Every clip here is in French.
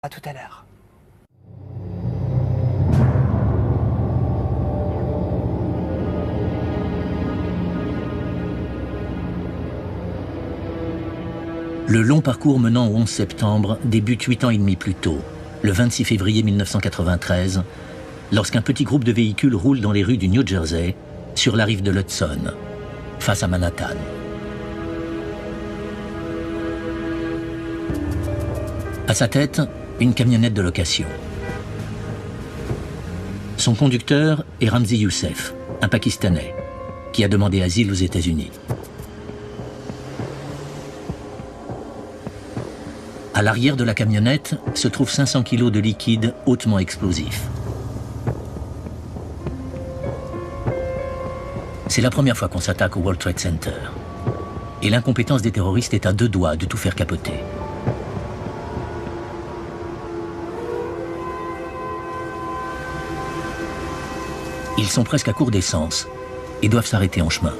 À tout à l'heure. Le long parcours menant au 11 septembre débute 8 ans et demi plus tôt, le 26 février 1993, lorsqu'un petit groupe de véhicules roule dans les rues du New Jersey, sur la rive de l'Hudson, face à Manhattan. À sa tête, une camionnette de location. Son conducteur est Ramzi Youssef, un Pakistanais, qui a demandé asile aux États-Unis. À l'arrière de la camionnette se trouvent 500 kilos de liquide hautement explosif. C'est la première fois qu'on s'attaque au World Trade Center. Et l'incompétence des terroristes est à deux doigts de tout faire capoter. Ils sont presque à court d'essence et doivent s'arrêter en chemin.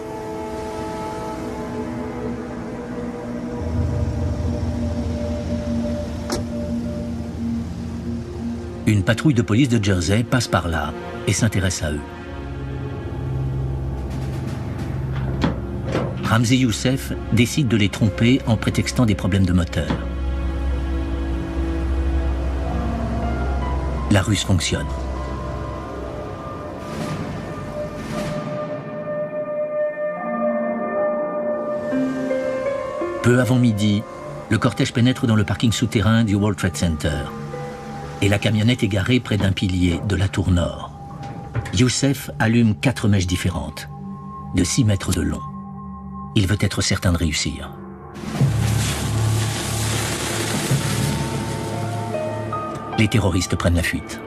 Une patrouille de police de Jersey passe par là et s'intéresse à eux. Ramzi Youssef décide de les tromper en prétextant des problèmes de moteur. La ruse fonctionne. Peu avant midi, le cortège pénètre dans le parking souterrain du World Trade Center. Et la camionnette est garée près d'un pilier de la tour nord. Youssef allume 4 mèches différentes, de 6 mètres de long. Il veut être certain de réussir. Les terroristes prennent la fuite.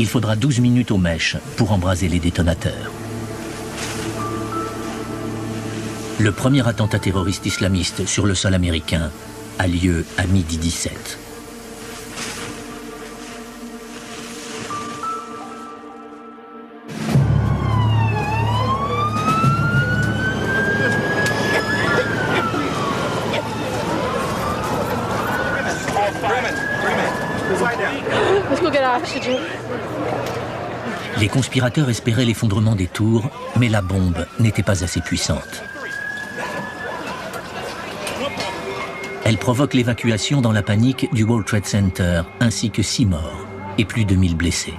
Il faudra 12 minutes aux mèches pour embraser les détonateurs. Le premier attentat terroriste islamiste sur le sol américain a lieu à midi 17. Les conspirateurs espéraient l'effondrement des tours, mais la bombe n'était pas assez puissante. Elle provoque l'évacuation dans la panique du World Trade Center, ainsi que 6 morts et plus de 1000 blessés.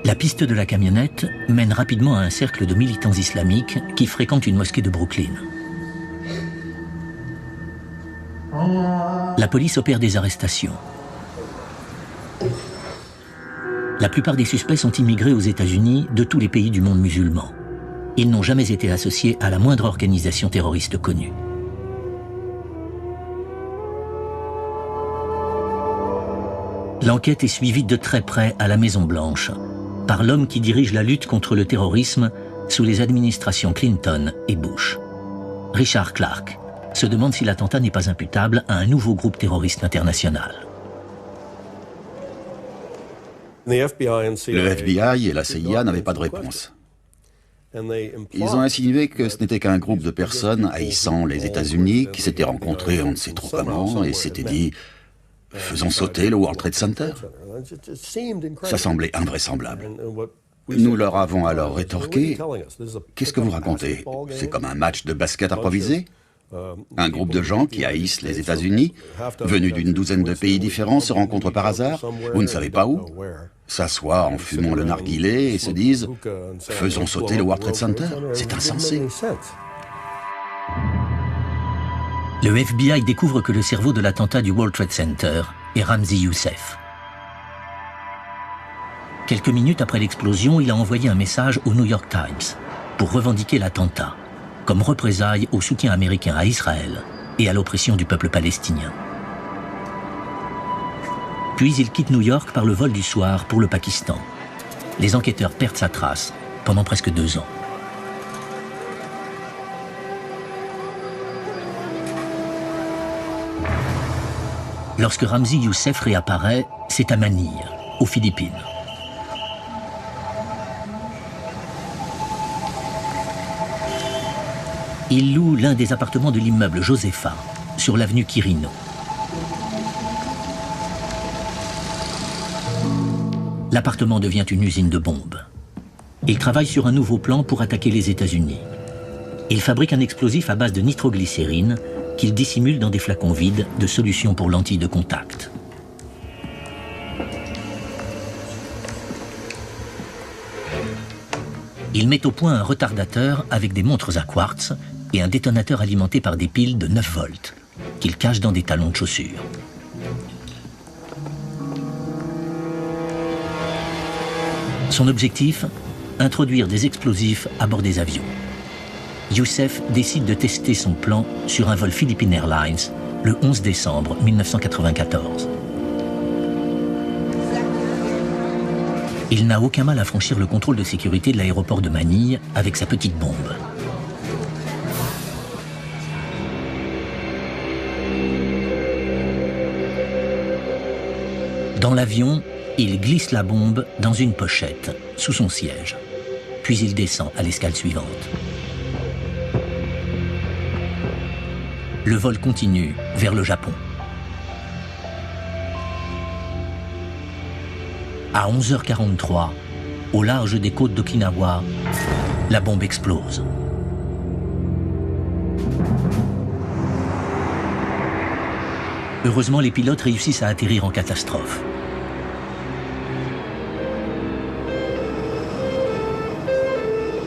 La piste de la camionnette mène rapidement à un cercle de militants islamiques qui fréquentent une mosquée de Brooklyn. La police opère des arrestations. La plupart des suspects sont immigrés aux États-Unis de tous les pays du monde musulman. Ils n'ont jamais été associés à la moindre organisation terroriste connue. L'enquête est suivie de très près à la Maison-Blanche par l'homme qui dirige la lutte contre le terrorisme sous les administrations Clinton et Bush. Richard Clarke se demande si l'attentat n'est pas imputable à un nouveau groupe terroriste international. Le FBI et la CIA n'avaient pas de réponse. Ils ont insinué que ce n'était qu'un groupe de personnes haïssant les États-Unis qui s'étaient rencontrés on ne sait trop comment et s'étaient dit « faisons sauter le World Trade Center ». Ça semblait invraisemblable. Nous leur avons alors rétorqué « Qu'est-ce que vous racontez? C'est comme un match de basket improvisé ? Un groupe de gens qui haïssent les États-Unis, venus d'une douzaine de pays différents, se rencontrent par hasard, vous ne savez pas où, s'assoient en fumant le narguilé et se disent « faisons sauter le World Trade Center ». C'est insensé. Le FBI découvre que le cerveau de l'attentat du World Trade Center est Ramzi Youssef. Quelques minutes après l'explosion, il a envoyé un message au New York Times pour revendiquer l'attentat, comme représailles au soutien américain à Israël et à l'oppression du peuple palestinien. Puis il quitte New York par le vol du soir pour le Pakistan. Les enquêteurs perdent sa trace pendant presque 2 ans. Lorsque Ramzi Youssef réapparaît, c'est à Manille, aux Philippines. Il loue l'un des appartements de l'immeuble Josepha, sur l'avenue Quirino. L'appartement devient une usine de bombes. Il travaille sur un nouveau plan pour attaquer les États-Unis. Il fabrique un explosif à base de nitroglycérine qu'il dissimule dans des flacons vides de solution pour lentilles de contact. Il met au point un retardateur avec des montres à quartz et un détonateur alimenté par des piles de 9 volts, qu'il cache dans des talons de chaussures. Son objectif, introduire des explosifs à bord des avions. Youssef décide de tester son plan sur un vol Philippine Airlines le 11 décembre 1994. Il n'a aucun mal à franchir le contrôle de sécurité de l'aéroport de Manille avec sa petite bombe. Dans l'avion, il glisse la bombe dans une pochette, sous son siège. Puis il descend à l'escale suivante. Le vol continue vers le Japon. À 11h43, au large des côtes d'Okinawa, la bombe explose. Heureusement, les pilotes réussissent à atterrir en catastrophe.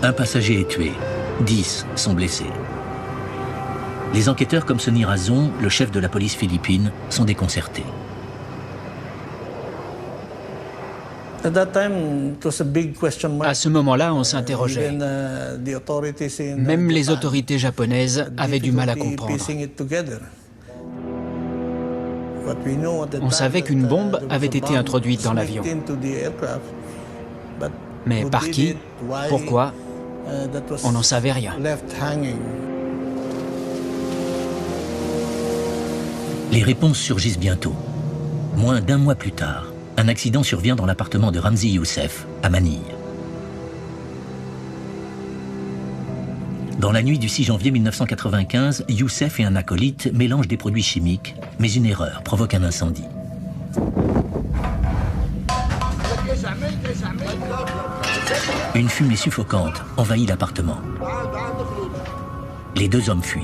Un passager est tué, 10 sont blessés. Les enquêteurs comme Sonny Razon, le chef de la police philippine, sont déconcertés. À ce moment-là, on s'interrogeait. Même les autorités japonaises avaient du mal à comprendre. On savait qu'une bombe avait été introduite dans l'avion. Mais par qui? Pourquoi? On n'en savait rien. Les réponses surgissent bientôt. Moins d'un mois plus tard, un accident survient dans l'appartement de Ramzi Youssef, à Manille. Dans la nuit du 6 janvier 1995, Youssef et un acolyte mélangent des produits chimiques, mais une erreur provoque un incendie. Une fumée suffocante envahit l'appartement. Les deux hommes fuient.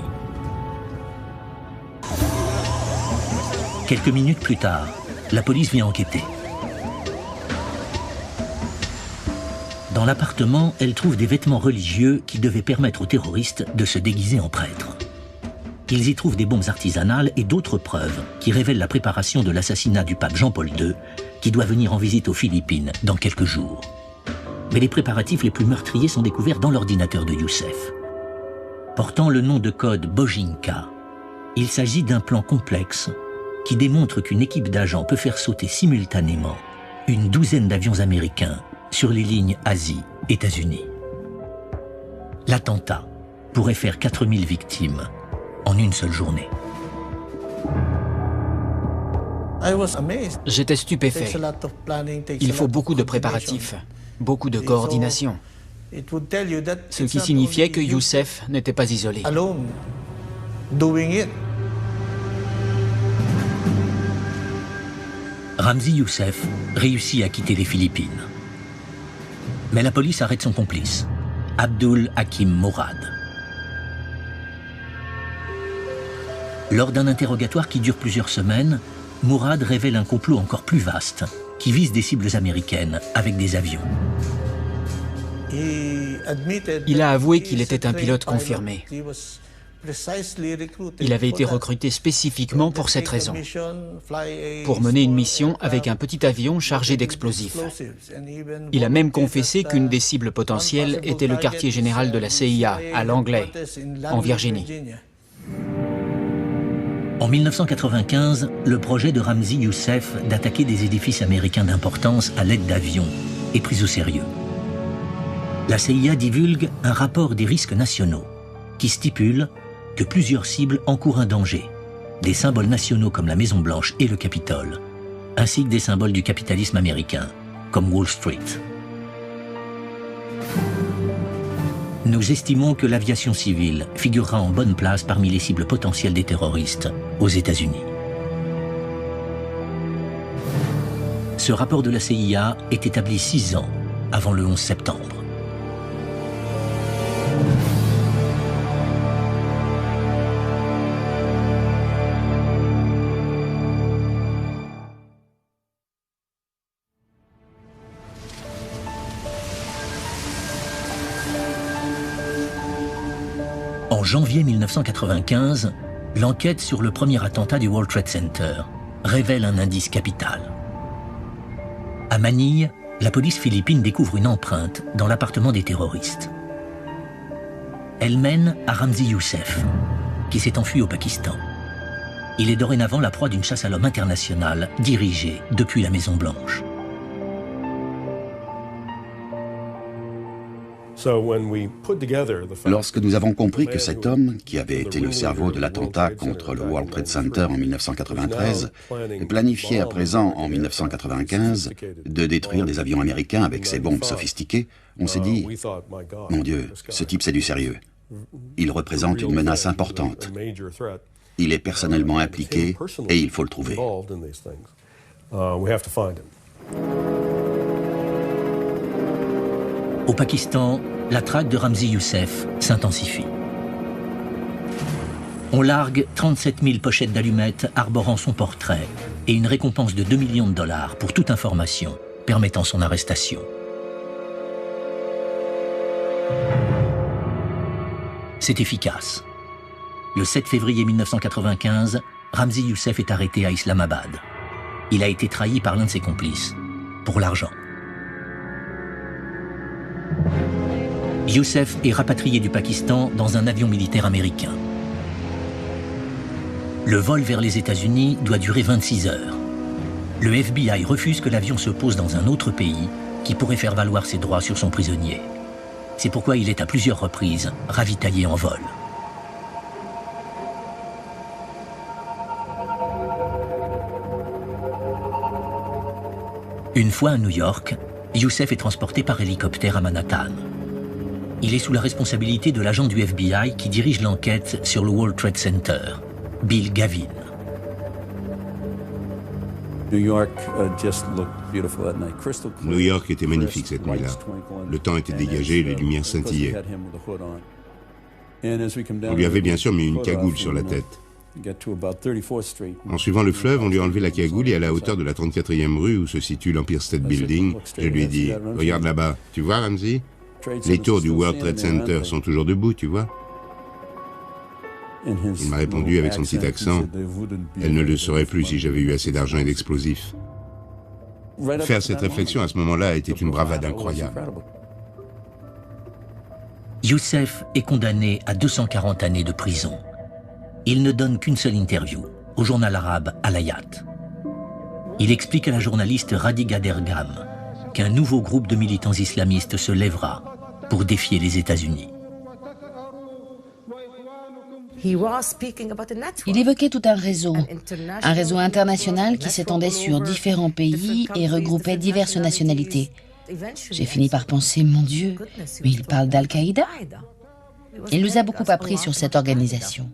Quelques minutes plus tard, la police vient enquêter. Dans l'appartement, elle trouve des vêtements religieux qui devaient permettre aux terroristes de se déguiser en prêtres. Ils y trouvent des bombes artisanales et d'autres preuves qui révèlent la préparation de l'assassinat du pape Jean-Paul II, qui doit venir en visite aux Philippines dans quelques jours. Mais les préparatifs les plus meurtriers sont découverts dans l'ordinateur de Youssef. Portant le nom de code Bojinka, il s'agit d'un plan complexe qui démontre qu'une équipe d'agents peut faire sauter simultanément une douzaine d'avions américains sur les lignes Asie-États-Unis. L'attentat pourrait faire 4000 victimes en une seule journée. J'étais stupéfait. Il faut beaucoup de préparatifs, beaucoup de coordination. Ce qui signifiait que Youssef n'était pas isolé. Ramzi Youssef réussit à quitter les Philippines. Mais la police arrête son complice, Abdul Hakim Mourad. Lors d'un interrogatoire qui dure plusieurs semaines, Mourad révèle un complot encore plus vaste, qui vise des cibles américaines avec des avions. Il a avoué qu'il était un pilote confirmé. Il avait été recruté spécifiquement pour cette raison, pour mener une mission avec un petit avion chargé d'explosifs. Il a même confessé qu'une des cibles potentielles était le quartier général de la CIA, à Langley, en Virginie. En 1995, le projet de Ramzi Youssef d'attaquer des édifices américains d'importance à l'aide d'avions est pris au sérieux. La CIA divulgue un rapport des risques nationaux qui stipule que plusieurs cibles encourent un danger, des symboles nationaux comme la Maison Blanche et le Capitole, ainsi que des symboles du capitalisme américain, comme Wall Street. Nous estimons que l'aviation civile figurera en bonne place parmi les cibles potentielles des terroristes aux États-Unis. Ce rapport de la CIA est établi 6 ans avant le 11 septembre. En janvier 1995, l'enquête sur le premier attentat du World Trade Center révèle un indice capital. À Manille, la police philippine découvre une empreinte dans l'appartement des terroristes. Elle mène à Ramzi Youssef, qui s'est enfui au Pakistan. Il est dorénavant la proie d'une chasse à l'homme internationale dirigée depuis la Maison Blanche. Lorsque nous avons compris que cet homme, qui avait été le cerveau de l'attentat contre le World Trade Center en 1993, planifiait à présent, en 1995, de détruire des avions américains avec ses bombes sophistiquées, on s'est dit, mon Dieu, ce type c'est du sérieux. Il représente une menace importante. Il est personnellement impliqué et il faut le trouver. Au Pakistan, la traque de Ramzi Youssef s'intensifie. On largue 37 000 pochettes d'allumettes arborant son portrait et une récompense de $2 millions pour toute information permettant son arrestation. C'est efficace. Le 7 février 1995, Ramzi Youssef est arrêté à Islamabad. Il a été trahi par l'un de ses complices, pour l'argent. Youssef est rapatrié du Pakistan dans un avion militaire américain. Le vol vers les États-Unis doit durer 26 heures. Le FBI refuse que l'avion se pose dans un autre pays qui pourrait faire valoir ses droits sur son prisonnier. C'est pourquoi il est à plusieurs reprises ravitaillé en vol. Une fois à New York, Youssef est transporté par hélicoptère à Manhattan. Il est sous la responsabilité de l'agent du FBI qui dirige l'enquête sur le World Trade Center, Bill Gavin. New York était magnifique cette nuit-là. Le temps était dégagé et les lumières scintillaient. On lui avait bien sûr mis une cagoule sur la tête. En suivant le fleuve, on lui a enlevé la cagoule et à la hauteur de la 34e rue où se situe l'Empire State Building, je lui ai dit « Regarde là-bas, tu vois Ramzi ? Les tours du World Trade Center sont toujours debout, tu vois ?» Il m'a répondu avec son petit accent « Elle ne le saurait plus si j'avais eu assez d'argent et d'explosifs. » Faire cette réflexion à ce moment-là était une bravade incroyable. Youssef est condamné à 240 années de prison. Il ne donne qu'une seule interview, au journal arabe Al-Hayat. Il explique à la journaliste Radiga Dergam qu'un nouveau groupe de militants islamistes se lèvera pour défier les États-Unis. Il évoquait tout un réseau international qui s'étendait sur différents pays et regroupait diverses nationalités. J'ai fini par penser, mon Dieu, mais il parle d'Al-Qaïda. Il nous a beaucoup appris sur cette organisation.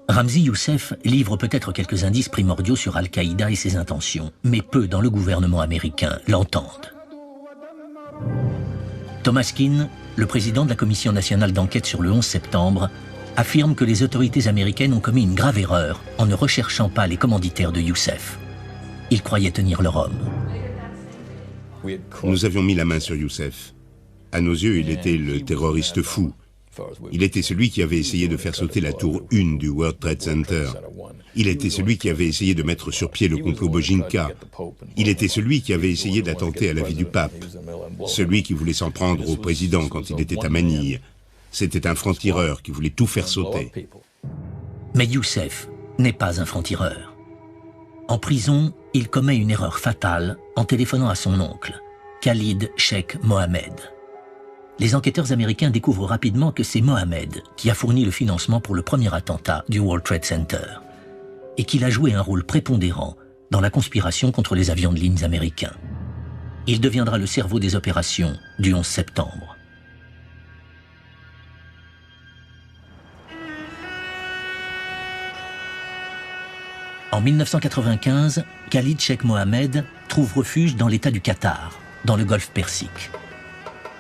Ramzi Youssef livre peut-être quelques indices primordiaux sur Al-Qaïda et ses intentions, mais peu dans le gouvernement américain l'entendent. Thomas Keane, le président de la Commission nationale d'enquête sur le 11 septembre, affirme que les autorités américaines ont commis une grave erreur en ne recherchant pas les commanditaires de Youssef. Ils croyaient tenir leur homme. Nous avions mis la main sur Youssef. À nos yeux, il était le terroriste fou. Il était celui qui avait essayé de faire sauter la tour 1 du World Trade Center. Il était celui qui avait essayé de mettre sur pied le complot Bojinka. Il était celui qui avait essayé d'attenter à la vie du pape. Celui qui voulait s'en prendre au président quand il était à Manille. C'était un franc-tireur qui voulait tout faire sauter. Mais Youssef n'est pas un franc-tireur. En prison, il commet une erreur fatale en téléphonant à son oncle, Khalid Sheikh Mohammed. Les enquêteurs américains découvrent rapidement que c'est Mohammed qui a fourni le financement pour le premier attentat du World Trade Center. et qu'il a joué un rôle prépondérant dans la conspiration contre les avions de ligne américains. Il deviendra le cerveau des opérations du 11 septembre. En 1995, Khalid Sheikh Mohammed trouve refuge dans l'État du Qatar, dans le golfe Persique.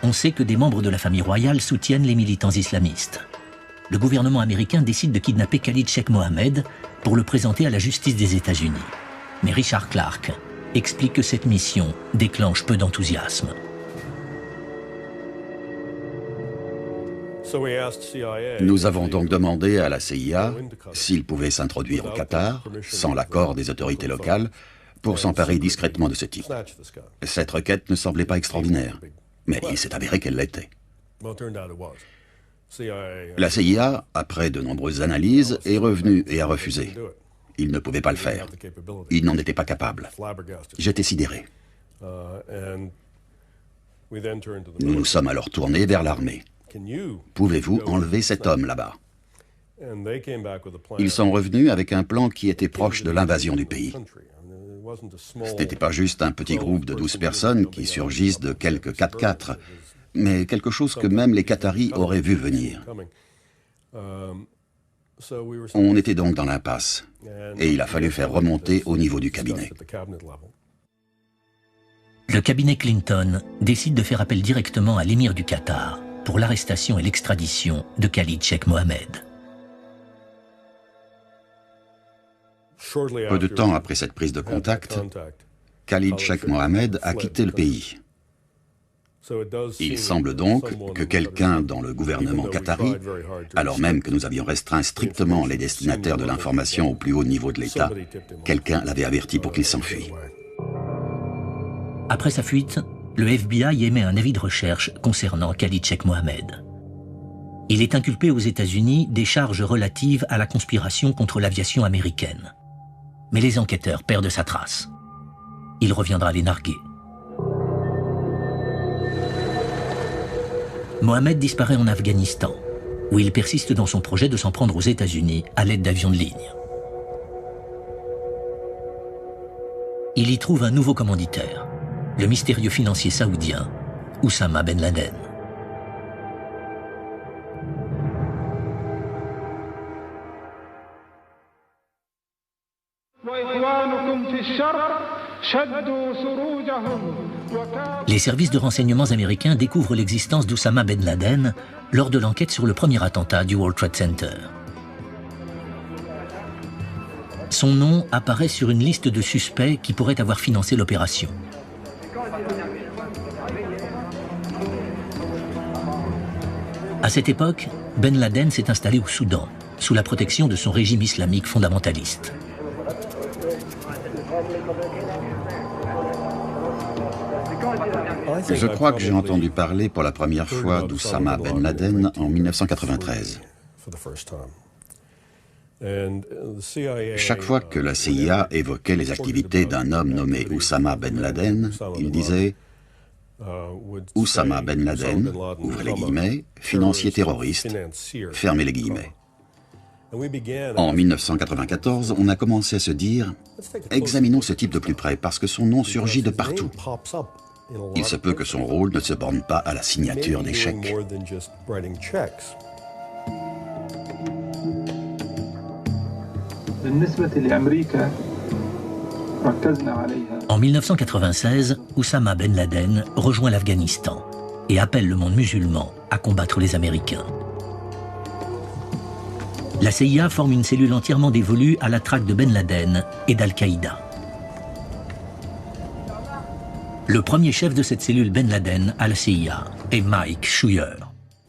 On sait que des membres de la famille royale soutiennent les militants islamistes. Le gouvernement américain décide de kidnapper Khalid Sheikh Mohammed pour le présenter à la justice des États-Unis. Mais Richard Clarke explique que cette mission déclenche peu d'enthousiasme. Nous avons donc demandé à la CIA s'il pouvait s'introduire au Qatar, sans l'accord des autorités locales, pour s'emparer discrètement de ce type. Cette requête ne semblait pas extraordinaire, mais il s'est avéré qu'elle l'était. La CIA, après de nombreuses analyses, est revenue et a refusé. Il ne pouvait pas le faire. Il n'en était pas capable. J'étais sidéré. Nous nous sommes alors tournés vers l'armée. Pouvez-vous enlever cet homme là-bas? Ils sont revenus avec un plan qui était proche de l'invasion du pays. Ce n'était pas juste un petit groupe de 12 personnes qui surgissent de quelques 4x4, mais quelque chose que même les Qataris auraient vu venir. On était donc dans l'impasse, et il a fallu faire remonter au niveau du cabinet. Le cabinet Clinton décide de faire appel directement à l'émir du Qatar pour l'arrestation et l'extradition de Khalid Sheikh Mohammed. Peu de temps après cette prise de contact, Khalid Sheikh Mohammed a quitté le pays. Il semble donc que quelqu'un dans le gouvernement qatari, alors même que nous avions restreint strictement les destinataires de l'information au plus haut niveau de l'État, quelqu'un l'avait averti pour qu'il s'enfuit. Après sa fuite, le FBI émet un avis de recherche concernant Khalid Sheikh Mohammed. Il est inculpé aux États-Unis des charges relatives à la conspiration contre l'aviation américaine. Mais les enquêteurs perdent sa trace. Il reviendra les narguer. Mohammed disparaît en Afghanistan, où il persiste dans son projet de s'en prendre aux États-Unis à l'aide d'avions de ligne. Il y trouve un nouveau commanditaire, le mystérieux financier saoudien Oussama Ben Laden. Les services de renseignements américains découvrent l'existence d'Oussama Ben Laden lors de l'enquête sur le premier attentat du World Trade Center. Son nom apparaît sur une liste de suspects qui pourraient avoir financé l'opération. À cette époque, Ben Laden s'est installé au Soudan, sous la protection de son régime islamique fondamentaliste. Je crois que j'ai entendu parler pour la première fois d'Oussama Ben Laden en 1993. Chaque fois que la CIA évoquait les activités d'un homme nommé Oussama Ben Laden, il disait « Oussama Ben Laden, ouvrez les guillemets, financier terroriste, fermez les guillemets ». En 1994, on a commencé à se dire « Examinons ce type de plus près, parce que son nom surgit de partout ». Il se peut que son rôle ne se borne pas à la signature des chèques. En 1996, Oussama Ben Laden rejoint l'Afghanistan et appelle le monde musulman à combattre les Américains. La CIA forme une cellule entièrement dévolue à la traque de Ben Laden et d'Al-Qaïda. Le premier chef de cette cellule Ben Laden à la CIA est Mike Scheuer.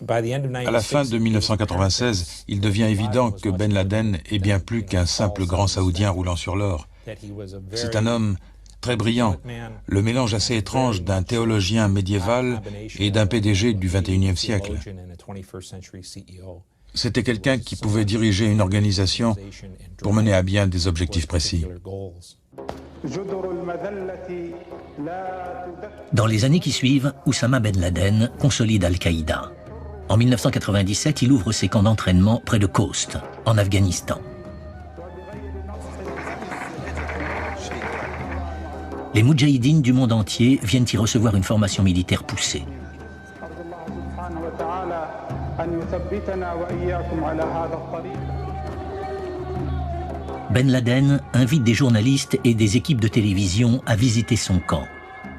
À la fin de 1996, il devient évident que Ben Laden est bien plus qu'un simple grand saoudien roulant sur l'or. C'est un homme très brillant, le mélange assez étrange d'un théologien médiéval et d'un PDG du XXIe siècle. C'était quelqu'un qui pouvait diriger une organisation pour mener à bien des objectifs précis. Dans les années qui suivent, Oussama Ben Laden consolide Al-Qaïda. En 1997, il ouvre ses camps d'entraînement près de Khost, en Afghanistan. Les Moudjahidines du monde entier viennent y recevoir une formation militaire poussée. Ben Laden invite des journalistes et des équipes de télévision à visiter son camp.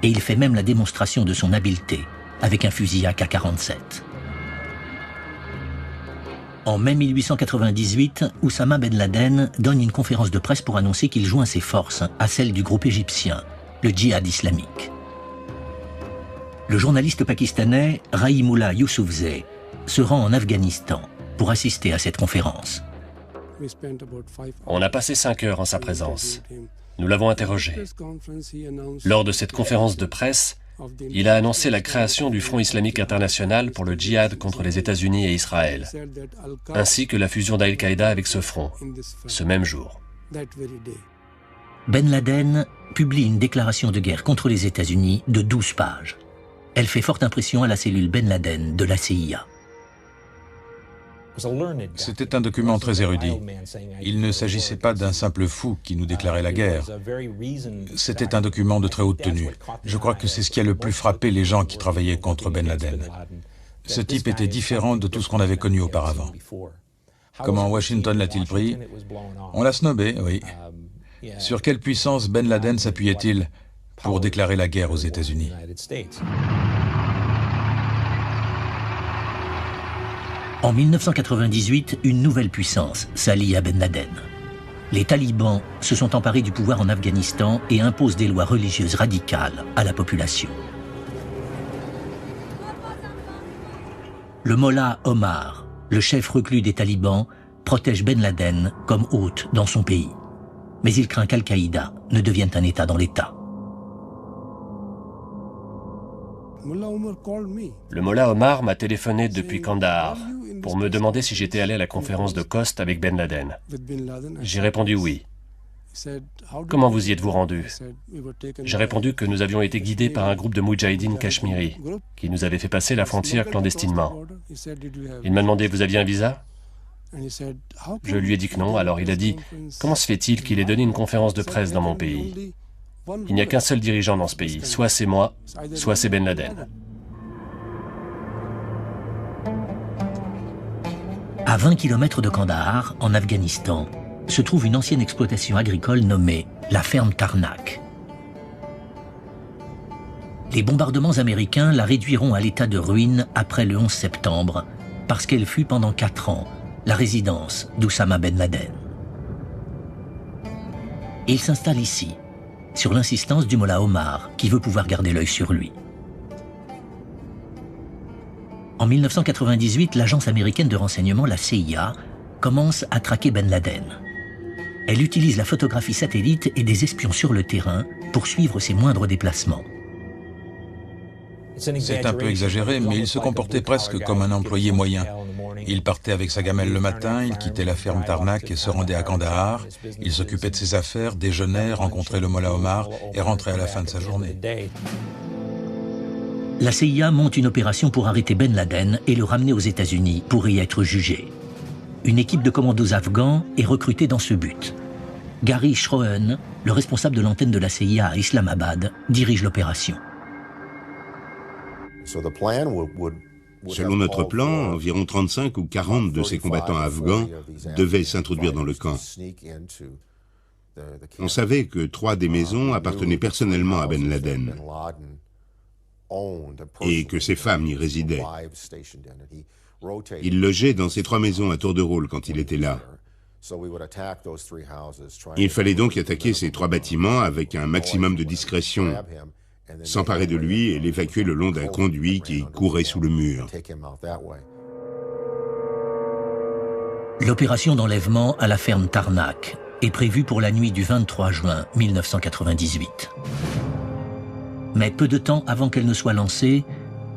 Et il fait même la démonstration de son habileté avec un fusil AK-47. En mai 1898, Oussama Ben Laden donne une conférence de presse pour annoncer qu'il joint ses forces à celles du groupe égyptien, le djihad islamique. Le journaliste pakistanais Rahimullah Youssoufzai se rend en Afghanistan pour assister à cette conférence. On a passé 5 heures en sa présence. Nous l'avons interrogé. Lors de cette conférence de presse, il a annoncé la création du Front islamique international pour le djihad contre les États-Unis et Israël, ainsi que la fusion d'Al-Qaïda avec ce front, ce même jour. Ben Laden publie une déclaration de guerre contre les États-Unis de 12 pages. Elle fait forte impression à la cellule Ben Laden de la CIA. C'était un document très érudit. Il ne s'agissait pas d'un simple fou qui nous déclarait la guerre. C'était un document de très haute tenue. Je crois que c'est ce qui a le plus frappé les gens qui travaillaient contre Ben Laden. Ce type était différent de tout ce qu'on avait connu auparavant. Comment Washington l'a-t-il pris? On l'a snobé, oui. Sur quelle puissance Ben Laden s'appuyait-il pour déclarer la guerre aux États-Unis? En 1998, une nouvelle puissance s'allie à Ben Laden. Les talibans se sont emparés du pouvoir en Afghanistan et imposent des lois religieuses radicales à la population. Le mollah Omar, le chef reclus des talibans, protège Ben Laden comme hôte dans son pays. Mais il craint qu'Al-Qaïda ne devienne un État dans l'État. Le mollah Omar m'a téléphoné depuis Kandahar pour me demander si j'étais allé à la conférence de Khost avec Ben Laden. J'ai répondu oui. Comment vous y êtes-vous rendu? J'ai répondu que nous avions été guidés par un groupe de Moudjahidines cachemiri qui nous avait fait passer la frontière clandestinement. Il m'a demandé, vous aviez un visa? Je lui ai dit que non, alors il a dit, comment se fait-il qu'il ait donné une conférence de presse dans mon pays? Il n'y a qu'un seul dirigeant dans ce pays, soit c'est moi, soit c'est Ben Laden. À 20 km de Kandahar, en Afghanistan, se trouve une ancienne exploitation agricole nommée la ferme Tarnak. Les bombardements américains la réduiront à l'état de ruine après le 11 septembre, parce qu'elle fut pendant 4 ans la résidence d'Oussama Ben Laden. Et il s'installe ici, sur l'insistance du mollah Omar, qui veut pouvoir garder l'œil sur lui. En 1998, l'agence américaine de renseignement, la CIA, commence à traquer Ben Laden. Elle utilise la photographie satellite et des espions sur le terrain pour suivre ses moindres déplacements. C'est un peu exagéré, mais il se comportait presque comme un employé moyen. Il partait avec sa gamelle le matin, il quittait la ferme Tarnak et se rendait à Kandahar. Il s'occupait de ses affaires, déjeunait, rencontrait le mollah Omar et rentrait à la fin de sa journée. La CIA monte une opération pour arrêter Ben Laden et le ramener aux États-Unis pour y être jugé. Une équipe de commandos afghans est recrutée dans ce but. Gary Schroen, le responsable de l'antenne de la CIA à Islamabad, dirige l'opération. Selon notre plan, environ 35 ou 40 de ces combattants afghans devaient s'introduire dans le camp. On savait que 3 des maisons appartenaient personnellement à Ben Laden et que ses femmes y résidaient. Il logeait dans ces 3 maisons à tour de rôle quand il était là. Il fallait donc attaquer ces 3 bâtiments avec un maximum de discrétion, s'emparer de lui et l'évacuer le long d'un conduit qui courait sous le mur. L'opération d'enlèvement à la ferme Tarnak est prévue pour la nuit du 23 juin 1998. Mais peu de temps avant qu'elle ne soit lancée,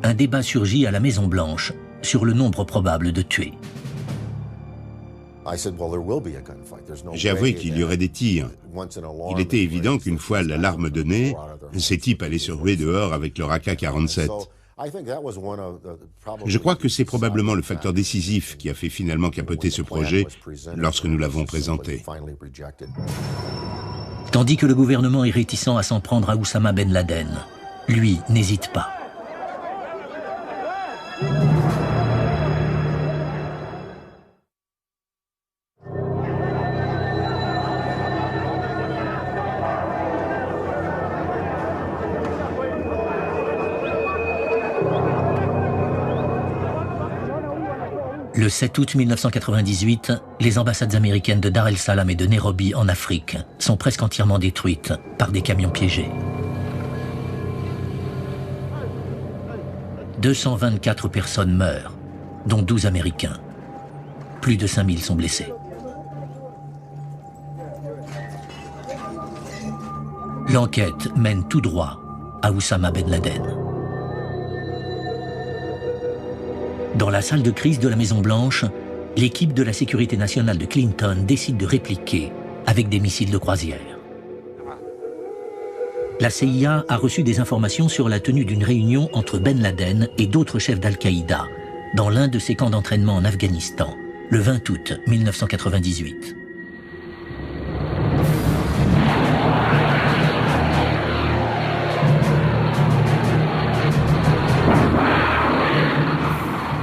un débat surgit à la Maison-Blanche sur le nombre probable de tués. J'ai avoué qu'il y aurait des tirs. Il était évident qu'une fois l'alarme donnée, ces types allaient se ruer dehors avec leur AK-47. Je crois que c'est probablement le facteur décisif qui a fait finalement capoter ce projet lorsque nous l'avons présenté. Tandis que le gouvernement est réticent à s'en prendre à Oussama Ben Laden, lui n'hésite pas. Le 7 août 1998, les ambassades américaines de Dar el-Salam et de Nairobi en Afrique sont presque entièrement détruites par des camions piégés. 224 personnes meurent, dont 12 Américains. Plus de 5000 sont blessés. L'enquête mène tout droit à Oussama Ben Laden. Dans la salle de crise de la Maison-Blanche, l'équipe de la sécurité nationale de Clinton décide de répliquer avec des missiles de croisière. La CIA a reçu des informations sur la tenue d'une réunion entre Ben Laden et d'autres chefs d'Al-Qaïda dans l'un de ses camps d'entraînement en Afghanistan, le 20 août 1998.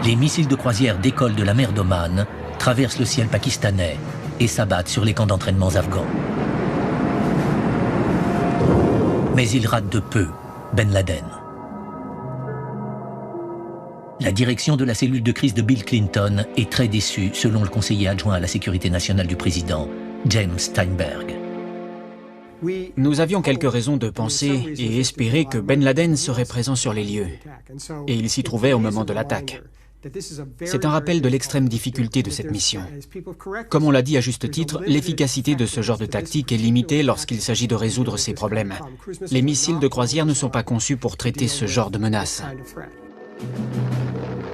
Les missiles de croisière décollent de la mer d'Oman, traversent le ciel pakistanais et s'abattent sur les camps d'entraînement afghans. Mais ils ratent de peu Ben Laden. La direction de la cellule de crise de Bill Clinton est très déçue, selon le conseiller adjoint à la sécurité nationale du président, James Steinberg. Nous avions quelques raisons de penser et espérer que Ben Laden serait présent sur les lieux. Et il s'y trouvait au moment de l'attaque. C'est un rappel de l'extrême difficulté de cette mission. Comme on l'a dit à juste titre, l'efficacité de ce genre de tactique est limitée lorsqu'il s'agit de résoudre ces problèmes. Les missiles de croisière ne sont pas conçus pour traiter ce genre de menaces.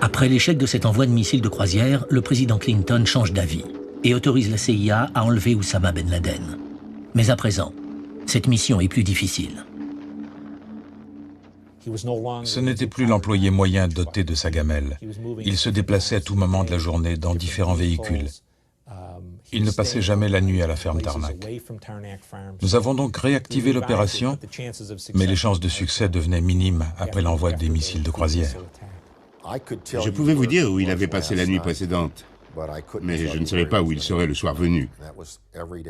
Après l'échec de cet envoi de missiles de croisière, le président Clinton change d'avis et autorise la CIA à enlever Oussama Ben Laden. Mais à présent, cette mission est plus difficile. Ce n'était plus l'employé moyen doté de sa gamelle. Il se déplaçait à tout moment de la journée dans différents véhicules. Il ne passait jamais la nuit à la ferme Tarnac. Nous avons donc réactivé l'opération, mais les chances de succès devenaient minimes après l'envoi des missiles de croisière. Je pouvais vous dire où il avait passé la nuit précédente, mais je ne savais pas où il serait le soir venu.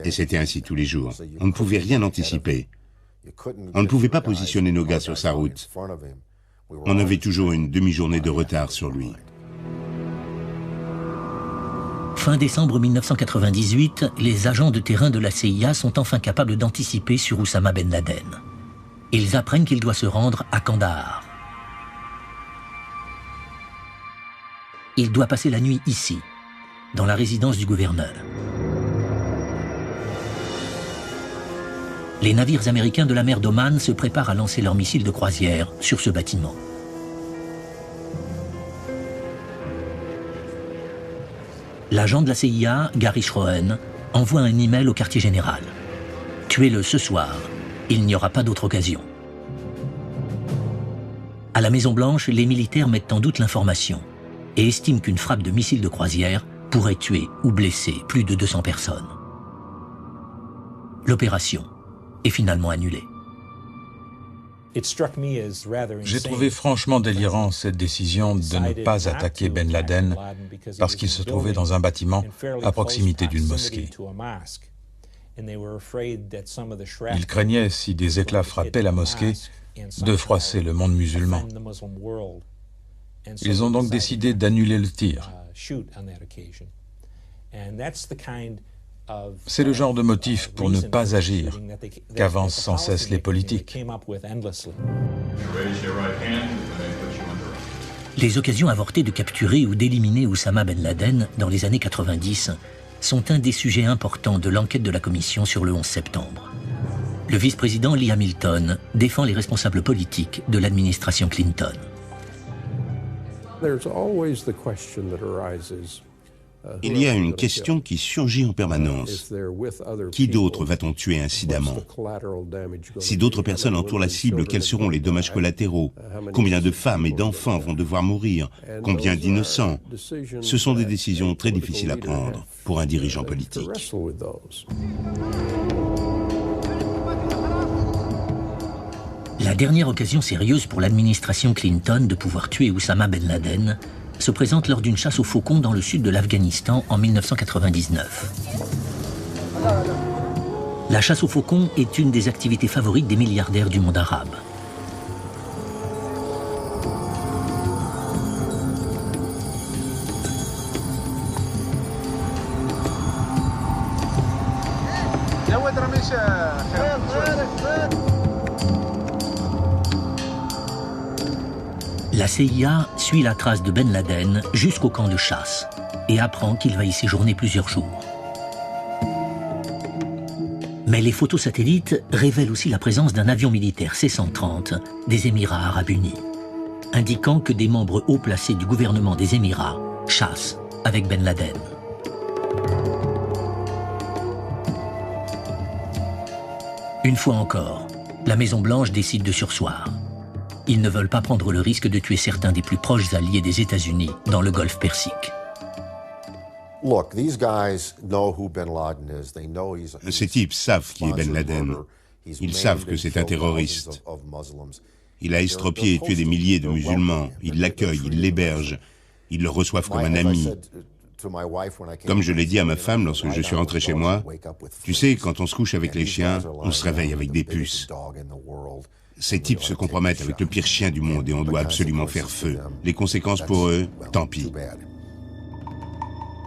Et c'était ainsi tous les jours. On ne pouvait rien anticiper. On ne pouvait pas positionner nos gars sur sa route. On avait toujours une demi-journée de retard sur lui. Fin décembre 1998, les agents de terrain de la CIA sont enfin capables d'anticiper sur Oussama Ben Laden. Ils apprennent qu'il doit se rendre à Kandahar. Il doit passer la nuit ici, dans la résidence du gouverneur. Les navires américains de la mer d'Oman se préparent à lancer leurs missiles de croisière sur ce bâtiment. L'agent de la CIA, Gary Schroen, envoie un email au quartier général. « Tuez-le ce soir, il n'y aura pas d'autre occasion. » À la Maison-Blanche, les militaires mettent en doute l'information et estiment qu'une frappe de missiles de croisière pourrait tuer ou blesser plus de 200 personnes. L'opération est finalement annulée. J'ai trouvé franchement délirant cette décision de ne pas attaquer Ben Laden parce qu'il se trouvait dans un bâtiment à proximité d'une mosquée. Ils craignaient, si des éclats frappaient la mosquée, de froisser le monde musulman. Ils ont donc décidé d'annuler le tir. C'est le genre de motif pour ne pas agir qu'avancent sans cesse les politiques. Les occasions avortées de capturer ou d'éliminer Oussama Ben Laden dans les années 90 sont un des sujets importants de l'enquête de la commission sur le 11 septembre. Le vice-président Lee Hamilton défend les responsables politiques de l'administration Clinton. Il y a une question qui surgit en permanence. Qui d'autre va-t-on tuer incidemment? Si d'autres personnes entourent la cible, quels seront les dommages collatéraux? Combien de femmes et d'enfants vont devoir mourir? Combien d'innocents? Ce sont des décisions très difficiles à prendre pour un dirigeant politique. La dernière occasion sérieuse pour l'administration Clinton de pouvoir tuer Oussama Ben Laden se présente lors d'une chasse aux faucons dans le sud de l'Afghanistan en 1999. La chasse aux faucons est une des activités favorites des milliardaires du monde arabe. La CIA suit la trace de Ben Laden jusqu'au camp de chasse et apprend qu'il va y séjourner plusieurs jours. Mais les photos satellites révèlent aussi la présence d'un avion militaire C-130 des Émirats arabes unis, indiquant que des membres haut placés du gouvernement des Émirats chassent avec Ben Laden. Une fois encore, la Maison-Blanche décide de surseoir. Ils ne veulent pas prendre le risque de tuer certains des plus proches alliés des États-Unis dans le Golfe Persique. Ces types savent qui est Ben Laden. Ils savent que c'est un terroriste. Il a estropié et tué des milliers de musulmans. Ils l'accueillent, ils l'hébergent. Ils le reçoivent comme un ami. Comme je l'ai dit à ma femme lorsque je suis rentré chez moi, tu sais, quand on se couche avec les chiens, on se réveille avec des puces. Ces types se compromettent avec le pire chien du monde et on doit absolument faire feu. Les conséquences pour eux, tant pis.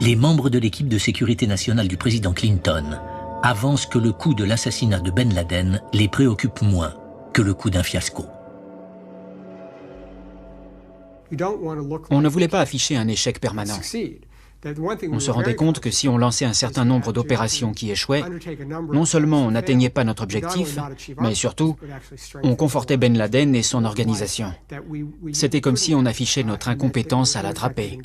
Les membres de l'équipe de sécurité nationale du président Clinton avancent que le coup de l'assassinat de Ben Laden les préoccupe moins que le coup d'un fiasco. On ne voulait pas afficher un échec permanent. On se rendait compte que si on lançait un certain nombre d'opérations qui échouaient, non seulement on n'atteignait pas notre objectif, mais surtout, on confortait Ben Laden et son organisation. C'était comme si on affichait notre incompétence à l'attraper.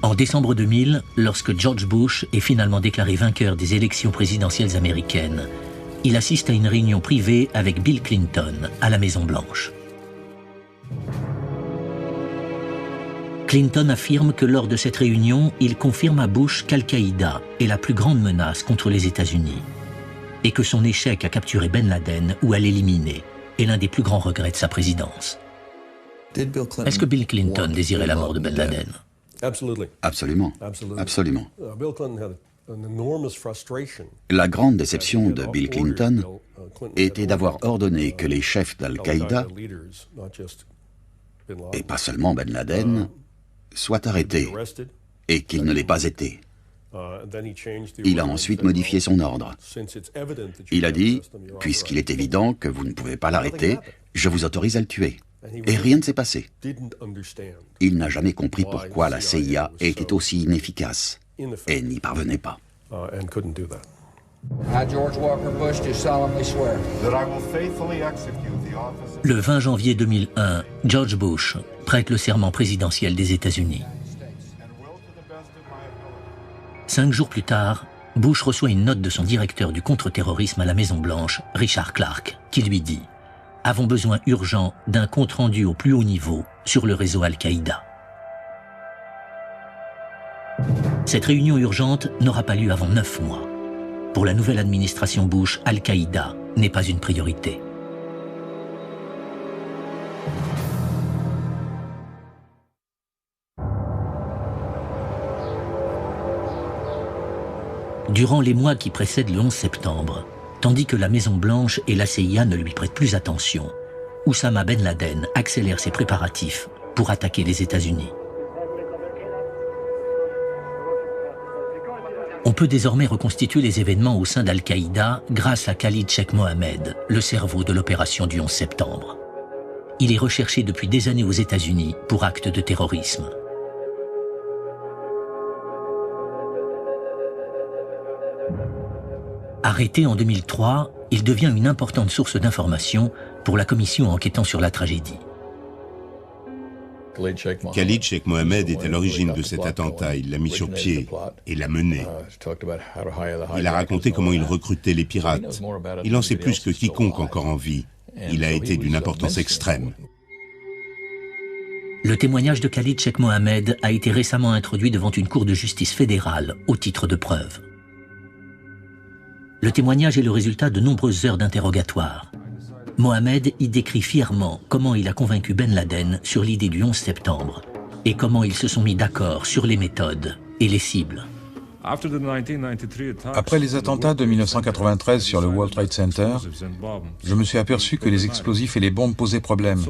En décembre 2000, lorsque George Bush est finalement déclaré vainqueur des élections présidentielles américaines, il assiste à une réunion privée avec Bill Clinton à la Maison-Blanche. Clinton affirme que lors de cette réunion, il confirme à Bush qu'Al-Qaïda est la plus grande menace contre les États-Unis et que son échec à capturer Ben Laden ou à l'éliminer est l'un des plus grands regrets de sa présidence. Est-ce que Bill Clinton désirait la mort de Ben Laden? Absolument. Absolument. La grande déception de Bill Clinton était d'avoir ordonné que les chefs d'Al-Qaïda, et pas seulement Ben Laden, soient arrêtés, et qu'il ne l'ait pas été. Il a ensuite modifié son ordre. Il a dit, puisqu'il est évident que vous ne pouvez pas l'arrêter, je vous autorise à le tuer. Et rien ne s'est passé. Il n'a jamais compris pourquoi la CIA était aussi inefficace et n'y parvenait pas. Le 20 janvier 2001, George Bush prête le serment présidentiel des États-Unis. 5 jours plus tard, Bush reçoit une note de son directeur du contre-terrorisme à la Maison-Blanche, Richard Clark, qui lui dit « Avons besoin urgent d'un compte-rendu au plus haut niveau sur le réseau Al-Qaïda ». Cette réunion urgente n'aura pas lieu avant 9 mois. Pour la nouvelle administration Bush, Al-Qaïda n'est pas une priorité. Durant les mois qui précèdent le 11 septembre, tandis que la Maison-Blanche et la CIA ne lui prêtent plus attention, Oussama Ben Laden accélère ses préparatifs pour attaquer les États-Unis. On peut désormais reconstituer les événements au sein d'Al-Qaïda grâce à Khalid Sheikh Mohammed, le cerveau de l'opération du 11 septembre. Il est recherché depuis des années aux États-Unis pour actes de terrorisme. Arrêté en 2003, il devient une importante source d'information pour la commission enquêtant sur la tragédie. Khalid Sheikh Mohammed est à l'origine de cet attentat. Il l'a mis sur pied et l'a mené. Il a raconté comment il recrutait les pirates. Il en sait plus que quiconque encore en vie. Il a été d'une importance extrême. Le témoignage de Khalid Sheikh Mohammed a été récemment introduit devant une cour de justice fédérale au titre de preuve. Le témoignage est le résultat de nombreuses heures d'interrogatoire. Mohamed y décrit fièrement comment il a convaincu Ben Laden sur l'idée du 11 septembre et comment ils se sont mis d'accord sur les méthodes et les cibles. Après les attentats de 1993 sur le World Trade Center, je me suis aperçu que les explosifs et les bombes posaient problème.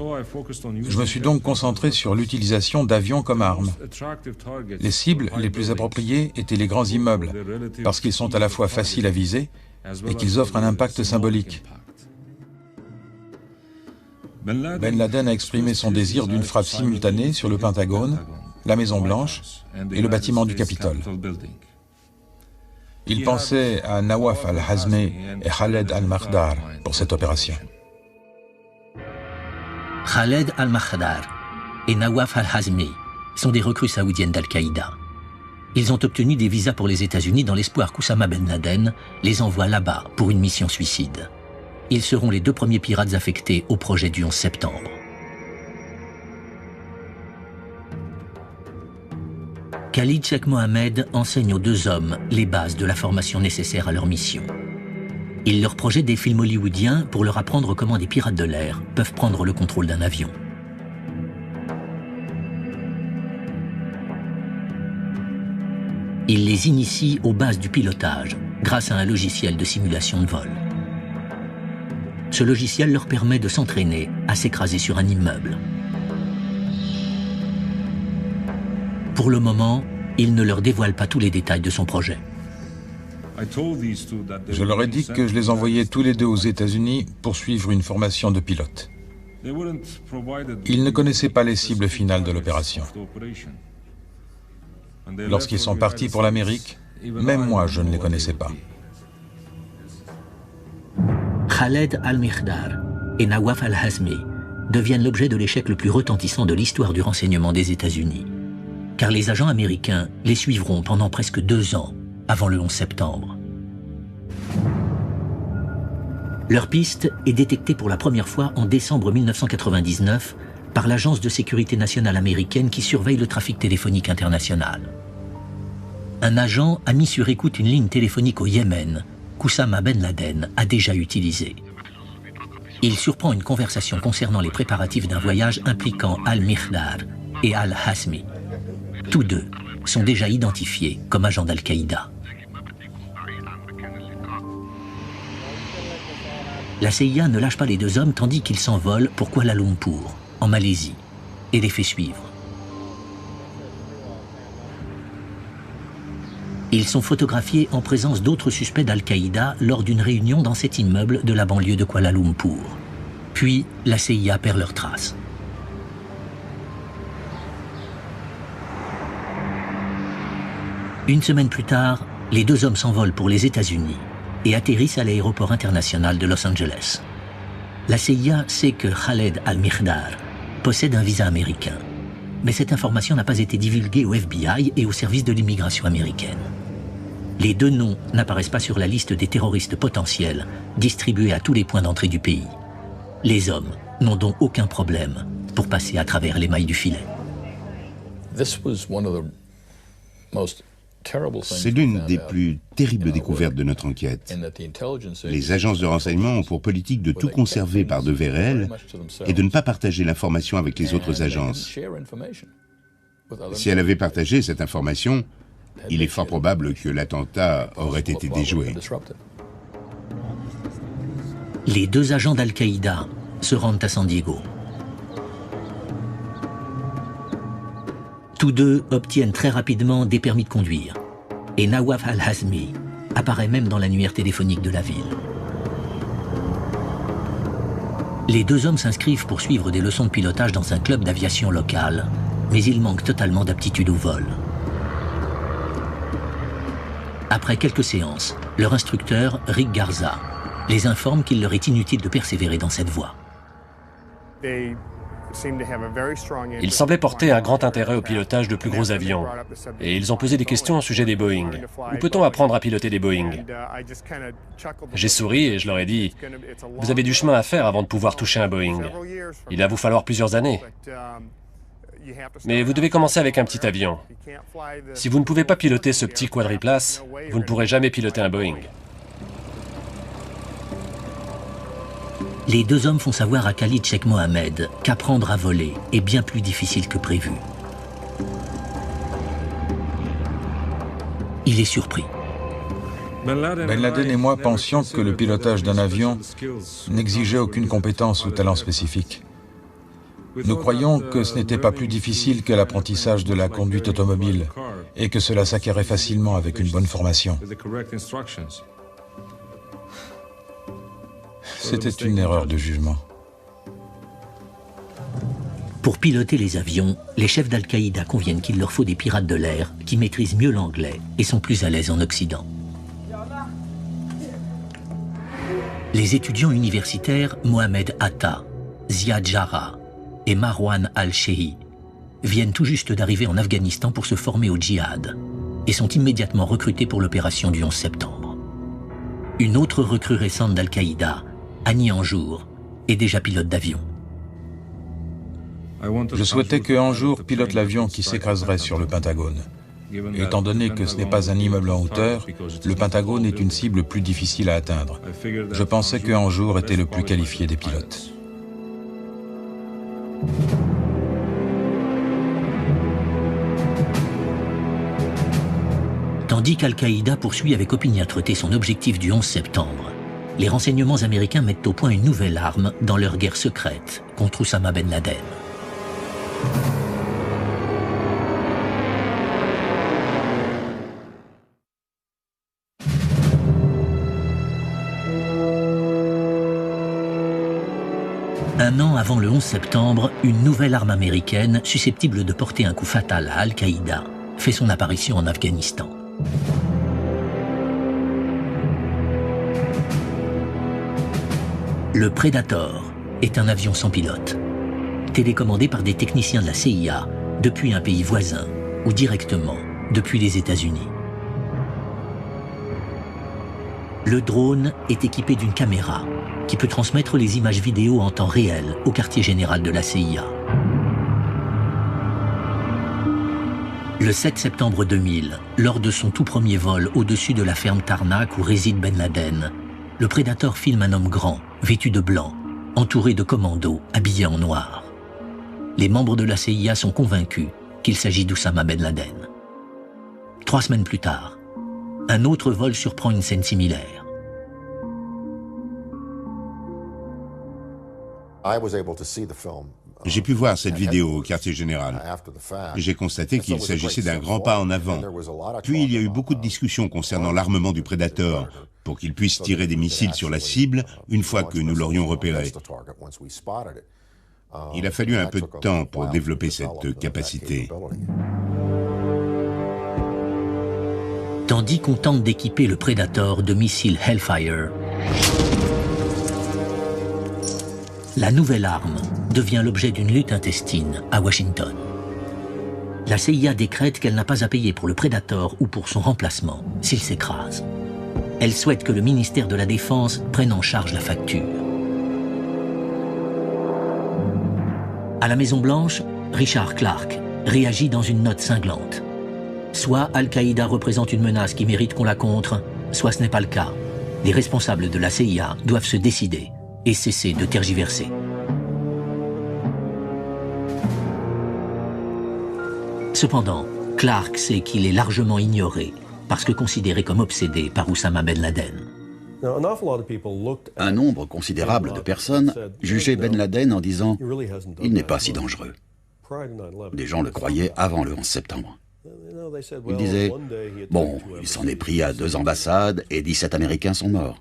Je me suis donc concentré sur l'utilisation d'avions comme armes. Les cibles les plus appropriées étaient les grands immeubles, parce qu'ils sont à la fois faciles à viser et qu'ils offrent un impact symbolique. Ben Laden a exprimé son désir d'une frappe simultanée sur le Pentagone, la Maison-Blanche et le bâtiment du Capitole. Il pensait à Nawaf al-Hazmi et Khaled al-Makhdar pour cette opération. Khaled al-Makhdar et Nawaf al-Hazmi sont des recrues saoudiennes d'Al-Qaïda. Ils ont obtenu des visas pour les États-Unis dans l'espoir qu'Oussama Ben Laden les envoie là-bas pour une mission suicide. Ils seront les 2 premiers pirates affectés au projet du 11 septembre. Khalid Sheikh Mohammed enseigne aux 2 hommes les bases de la formation nécessaire à leur mission. Il leur projette des films hollywoodiens pour leur apprendre comment des pirates de l'air peuvent prendre le contrôle d'un avion. Il les initie aux bases du pilotage grâce à un logiciel de simulation de vol. Ce logiciel leur permet de s'entraîner à s'écraser sur un immeuble. Pour le moment, il ne leur dévoile pas tous les détails de son projet. Je leur ai dit que je les envoyais tous les 2 aux États-Unis pour suivre une formation de pilote. Ils ne connaissaient pas les cibles finales de l'opération. Lorsqu'ils sont partis pour l'Amérique, même moi, je ne les connaissais pas. Khaled al-Makhdar et Nawaf al-Hazmi deviennent l'objet de l'échec le plus retentissant de l'histoire du renseignement des États-Unis. Car les agents américains les suivront pendant presque 2 ans avant le 11 septembre. Leur piste est détectée pour la première fois en décembre 1999 par l'Agence de sécurité nationale américaine qui surveille le trafic téléphonique international. Un agent a mis sur écoute une ligne téléphonique au Yémen qu'Oussama Ben Laden a déjà utilisée. Il surprend une conversation concernant les préparatifs d'un voyage impliquant al-Makhdar et al-Hazmi. Tous 2 sont déjà identifiés comme agents d'Al-Qaïda. La CIA ne lâche pas les 2 hommes tandis qu'ils s'envolent pour Kuala Lumpur, en Malaisie, et les fait suivre. Ils sont photographiés en présence d'autres suspects d'Al-Qaïda lors d'une réunion dans cet immeuble de la banlieue de Kuala Lumpur. Puis, la CIA perd leurs traces. Une semaine plus tard, les 2 hommes s'envolent pour les États-Unis et atterrissent à l'aéroport international de Los Angeles. La CIA sait que Khaled al-Makhdar possède un visa américain. Mais cette information n'a pas été divulguée au FBI et au service de l'immigration américaine. Les 2 noms n'apparaissent pas sur la liste des terroristes potentiels distribués à tous les points d'entrée du pays. Les hommes n'ont donc aucun problème pour passer à travers les mailles du filet. C'est l'une des plus terribles découvertes de notre enquête. Les agences de renseignement ont pour politique de tout conserver par devers elles et de ne pas partager l'information avec les autres agences. Si elle avait partagé cette information, il est fort probable que l'attentat aurait été déjoué. Les 2 agents d'Al-Qaïda se rendent à San Diego. Tous 2 obtiennent très rapidement des permis de conduire. Et Nawaf al-Hazmi apparaît même dans l'annuaire téléphonique de la ville. Les 2 hommes s'inscrivent pour suivre des leçons de pilotage dans un club d'aviation local, mais ils manquent totalement d'aptitude au vol. Après quelques séances, leur instructeur, Rick Garza, les informe qu'il leur est inutile de persévérer dans cette voie. Ils semblaient porter un grand intérêt au pilotage de plus gros avions. Et ils ont posé des questions au sujet des Boeing. Où peut-on apprendre à piloter des Boeing? J'ai souri et je leur ai dit, « Vous avez du chemin à faire avant de pouvoir toucher un Boeing. Il va vous falloir plusieurs années. Mais vous devez commencer avec un petit avion. Si vous ne pouvez pas piloter ce petit quadriplace, vous ne pourrez jamais piloter un Boeing. » Les deux hommes font savoir à Khalid Sheikh Mohammed qu'apprendre à voler est bien plus difficile que prévu. Il est surpris. Ben Laden et moi pensions que le pilotage d'un avion n'exigeait aucune compétence ou talent spécifique. Nous croyons que ce n'était pas plus difficile que l'apprentissage de la conduite automobile et que cela s'acquérait facilement avec une bonne formation. C'était une erreur de jugement. Pour piloter les avions, les chefs d'Al-Qaïda conviennent qu'il leur faut des pirates de l'air qui maîtrisent mieux l'anglais et sont plus à l'aise en Occident. Les étudiants universitaires Mohamed Atta, Ziad Jarrah et Marwan al-Shehi viennent tout juste d'arriver en Afghanistan pour se former au djihad et sont immédiatement recrutés pour l'opération du 11 septembre. Une autre recrue récente d'Al-Qaïda, Annie Anjour, est déjà pilote d'avion. Je souhaitais que Anjour pilote l'avion qui s'écraserait sur le Pentagone. Étant donné que ce n'est pas un immeuble en hauteur, le Pentagone est une cible plus difficile à atteindre. Je pensais que Anjour était le plus qualifié des pilotes. Tandis qu'Al-Qaïda poursuit avec opiniâtreté son objectif du 11 septembre, les renseignements américains mettent au point une nouvelle arme dans leur guerre secrète contre Oussama Ben Laden. Un an avant le 11 septembre, une nouvelle arme américaine, susceptible de porter un coup fatal à Al-Qaïda, fait son apparition en Afghanistan. Le Predator est un avion sans pilote, télécommandé par des techniciens de la CIA depuis un pays voisin ou directement depuis les États-Unis. Le drone est équipé d'une caméra qui peut transmettre les images vidéo en temps réel au quartier général de la CIA. Le 7 septembre 2000, lors de son tout premier vol au-dessus de la ferme Tarnak où réside Ben Laden, le Predator filme un homme grand, vêtu de blanc, entouré de commandos, habillés en noir. Les membres de la CIA sont convaincus qu'il s'agit d'Oussama Ben Laden. 3 semaines plus tard, un autre vol surprend une scène similaire. J'ai pu voir cette vidéo au quartier général. J'ai constaté qu'il s'agissait d'un grand pas en avant. Puis il y a eu beaucoup de discussions concernant l'armement du Predator pour qu'il puisse tirer des missiles sur la cible une fois que nous l'aurions repéré. Il a fallu un peu de temps pour développer cette capacité. Tandis qu'on tente d'équiper le Predator de missiles Hellfire, la nouvelle arme devient l'objet d'une lutte intestine à Washington. La CIA décrète qu'elle n'a pas à payer pour le Predator ou pour son remplacement s'il s'écrase. Elle souhaite que le ministère de la Défense prenne en charge la facture. À la Maison-Blanche, Richard Clark réagit dans une note cinglante. Soit Al-Qaïda représente une menace qui mérite qu'on la contre, soit ce n'est pas le cas. Les responsables de la CIA doivent se décider et cesser de tergiverser. Cependant, Clark sait qu'il est largement ignoré parce que considéré comme obsédé par Oussama Ben Laden. Un nombre considérable de personnes jugeaient Ben Laden en disant « il n'est pas si dangereux ». Des gens le croyaient avant le 11 septembre. Ils disaient « bon, il s'en est pris à 2 ambassades et 17 Américains sont morts.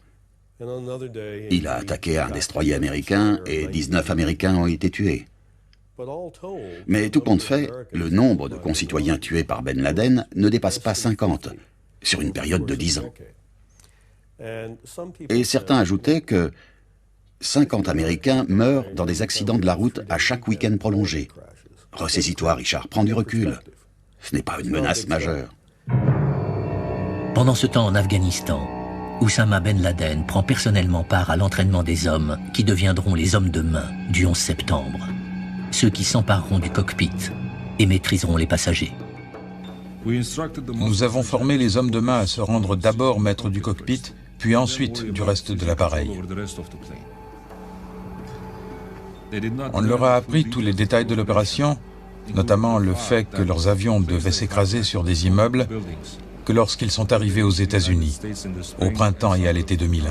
Il a attaqué un destroyer américain et 19 Américains ont été tués. » Mais tout compte fait, le nombre de concitoyens tués par Ben Laden ne dépasse pas 50 sur une période de 10 ans. Et certains ajoutaient que 50 Américains meurent dans des accidents de la route à chaque week-end prolongé. Ressaisis-toi, Richard, prends du recul. Ce n'est pas une menace majeure. Pendant ce temps en Afghanistan, Oussama Ben Laden prend personnellement part à l'entraînement des hommes qui deviendront les hommes de main du 11 septembre. Ceux qui s'empareront du cockpit et maîtriseront les passagers. Nous avons formé les hommes de main à se rendre d'abord maîtres du cockpit, puis ensuite du reste de l'appareil. On ne leur a appris tous les détails de l'opération, notamment le fait que leurs avions devaient s'écraser sur des immeubles, que lorsqu'ils sont arrivés aux États-Unis, au printemps et à l'été 2001.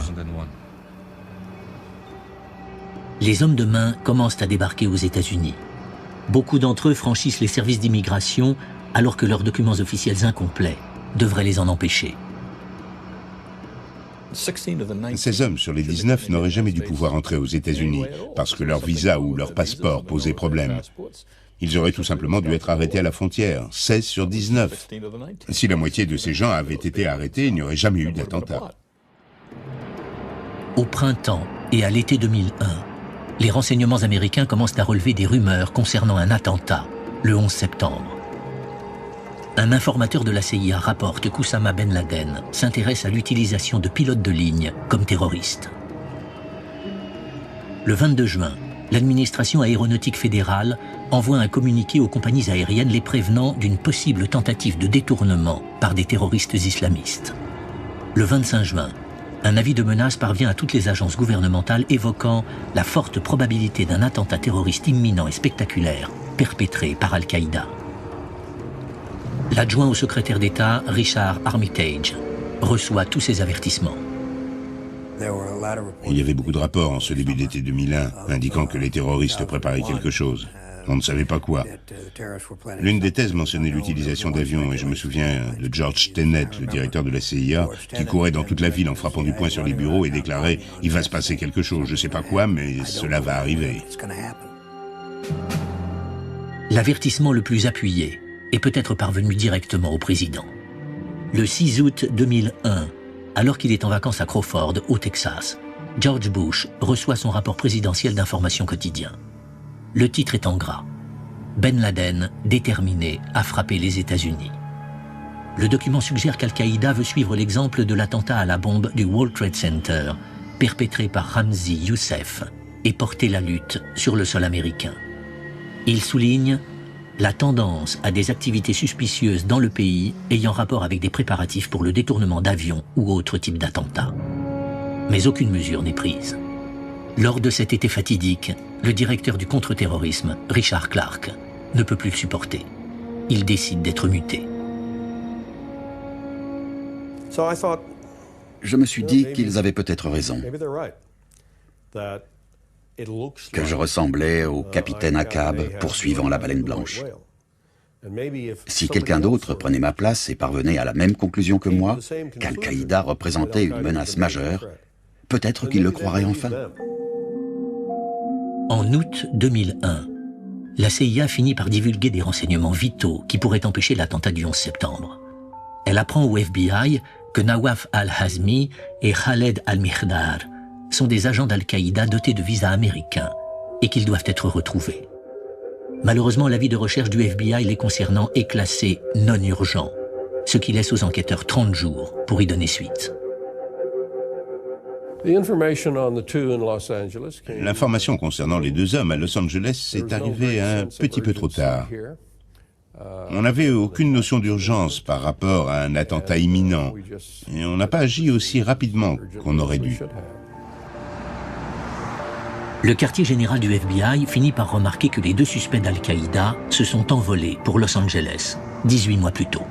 Les hommes de main commencent à débarquer aux États-Unis. Beaucoup d'entre eux franchissent les services d'immigration alors que leurs documents officiels incomplets devraient les en empêcher. 16 hommes sur les 19 n'auraient jamais dû pouvoir entrer aux États-Unis parce que leur visa ou leur passeport posait problème. Ils auraient tout simplement dû être arrêtés à la frontière, 16 sur 19. Si la moitié de ces gens avaient été arrêtés, il n'y aurait jamais eu d'attentat. Au printemps et à l'été 2001, les renseignements américains commencent à relever des rumeurs concernant un attentat, le 11 septembre. Un informateur de la CIA rapporte qu'Oussama Ben Laden s'intéresse à l'utilisation de pilotes de ligne comme terroristes. Le 22 juin, l'administration aéronautique fédérale envoie un communiqué aux compagnies aériennes les prévenant d'une possible tentative de détournement par des terroristes islamistes. Le 25 juin, un avis de menace parvient à toutes les agences gouvernementales évoquant la forte probabilité d'un attentat terroriste imminent et spectaculaire perpétré par Al-Qaïda. L'adjoint au secrétaire d'État, Richard Armitage, reçoit tous ces avertissements. Il y avait beaucoup de rapports en ce début d'été 2001 indiquant que les terroristes préparaient quelque chose. On ne savait pas quoi. L'une des thèses mentionnait l'utilisation d'avions et je me souviens de George Tenet, le directeur de la CIA, qui courait dans toute la ville en frappant du poing sur les bureaux et déclarait « Il va se passer quelque chose, je ne sais pas quoi, mais cela va arriver ». L'avertissement le plus appuyé est peut-être parvenu directement au président. Le 6 août 2001, alors qu'il est en vacances à Crawford, au Texas, George Bush reçoit son rapport présidentiel d'information quotidien. Le titre est en gras. Ben Laden, déterminé à frapper les États-Unis. Le document suggère qu'Al-Qaïda veut suivre l'exemple de l'attentat à la bombe du World Trade Center, perpétré par Ramzi Youssef, et porter la lutte sur le sol américain. Il souligne la tendance à des activités suspicieuses dans le pays ayant rapport avec des préparatifs pour le détournement d'avions ou autres types d'attentats. Mais aucune mesure n'est prise. Lors de cet été fatidique, le directeur du contre-terrorisme, Richard Clark, ne peut plus le supporter. Il décide d'être muté. Je me suis dit qu'ils avaient peut-être raison, que je ressemblais au capitaine Ahab poursuivant la baleine blanche. Si quelqu'un d'autre prenait ma place et parvenait à la même conclusion que moi, qu'Al-Qaïda représentait une menace majeure, peut-être qu'il le croirait enfin. En août 2001, la CIA finit par divulguer des renseignements vitaux qui pourraient empêcher l'attentat du 11 septembre. Elle apprend au FBI que Nawaf al-Hazmi et Khaled al-Mihdar sont des agents d'Al-Qaïda dotés de visas américains et qu'ils doivent être retrouvés. Malheureusement, l'avis de recherche du FBI les concernant est classé non urgent, ce qui laisse aux enquêteurs 30 jours pour y donner suite. L'information concernant les deux hommes à Los Angeles est arrivée un petit peu trop tard. On n'avait aucune notion d'urgence par rapport à un attentat imminent et on n'a pas agi aussi rapidement qu'on aurait dû. Le quartier général du FBI finit par remarquer que les deux suspects d'Al-Qaïda se sont envolés pour Los Angeles, 18 mois plus tôt.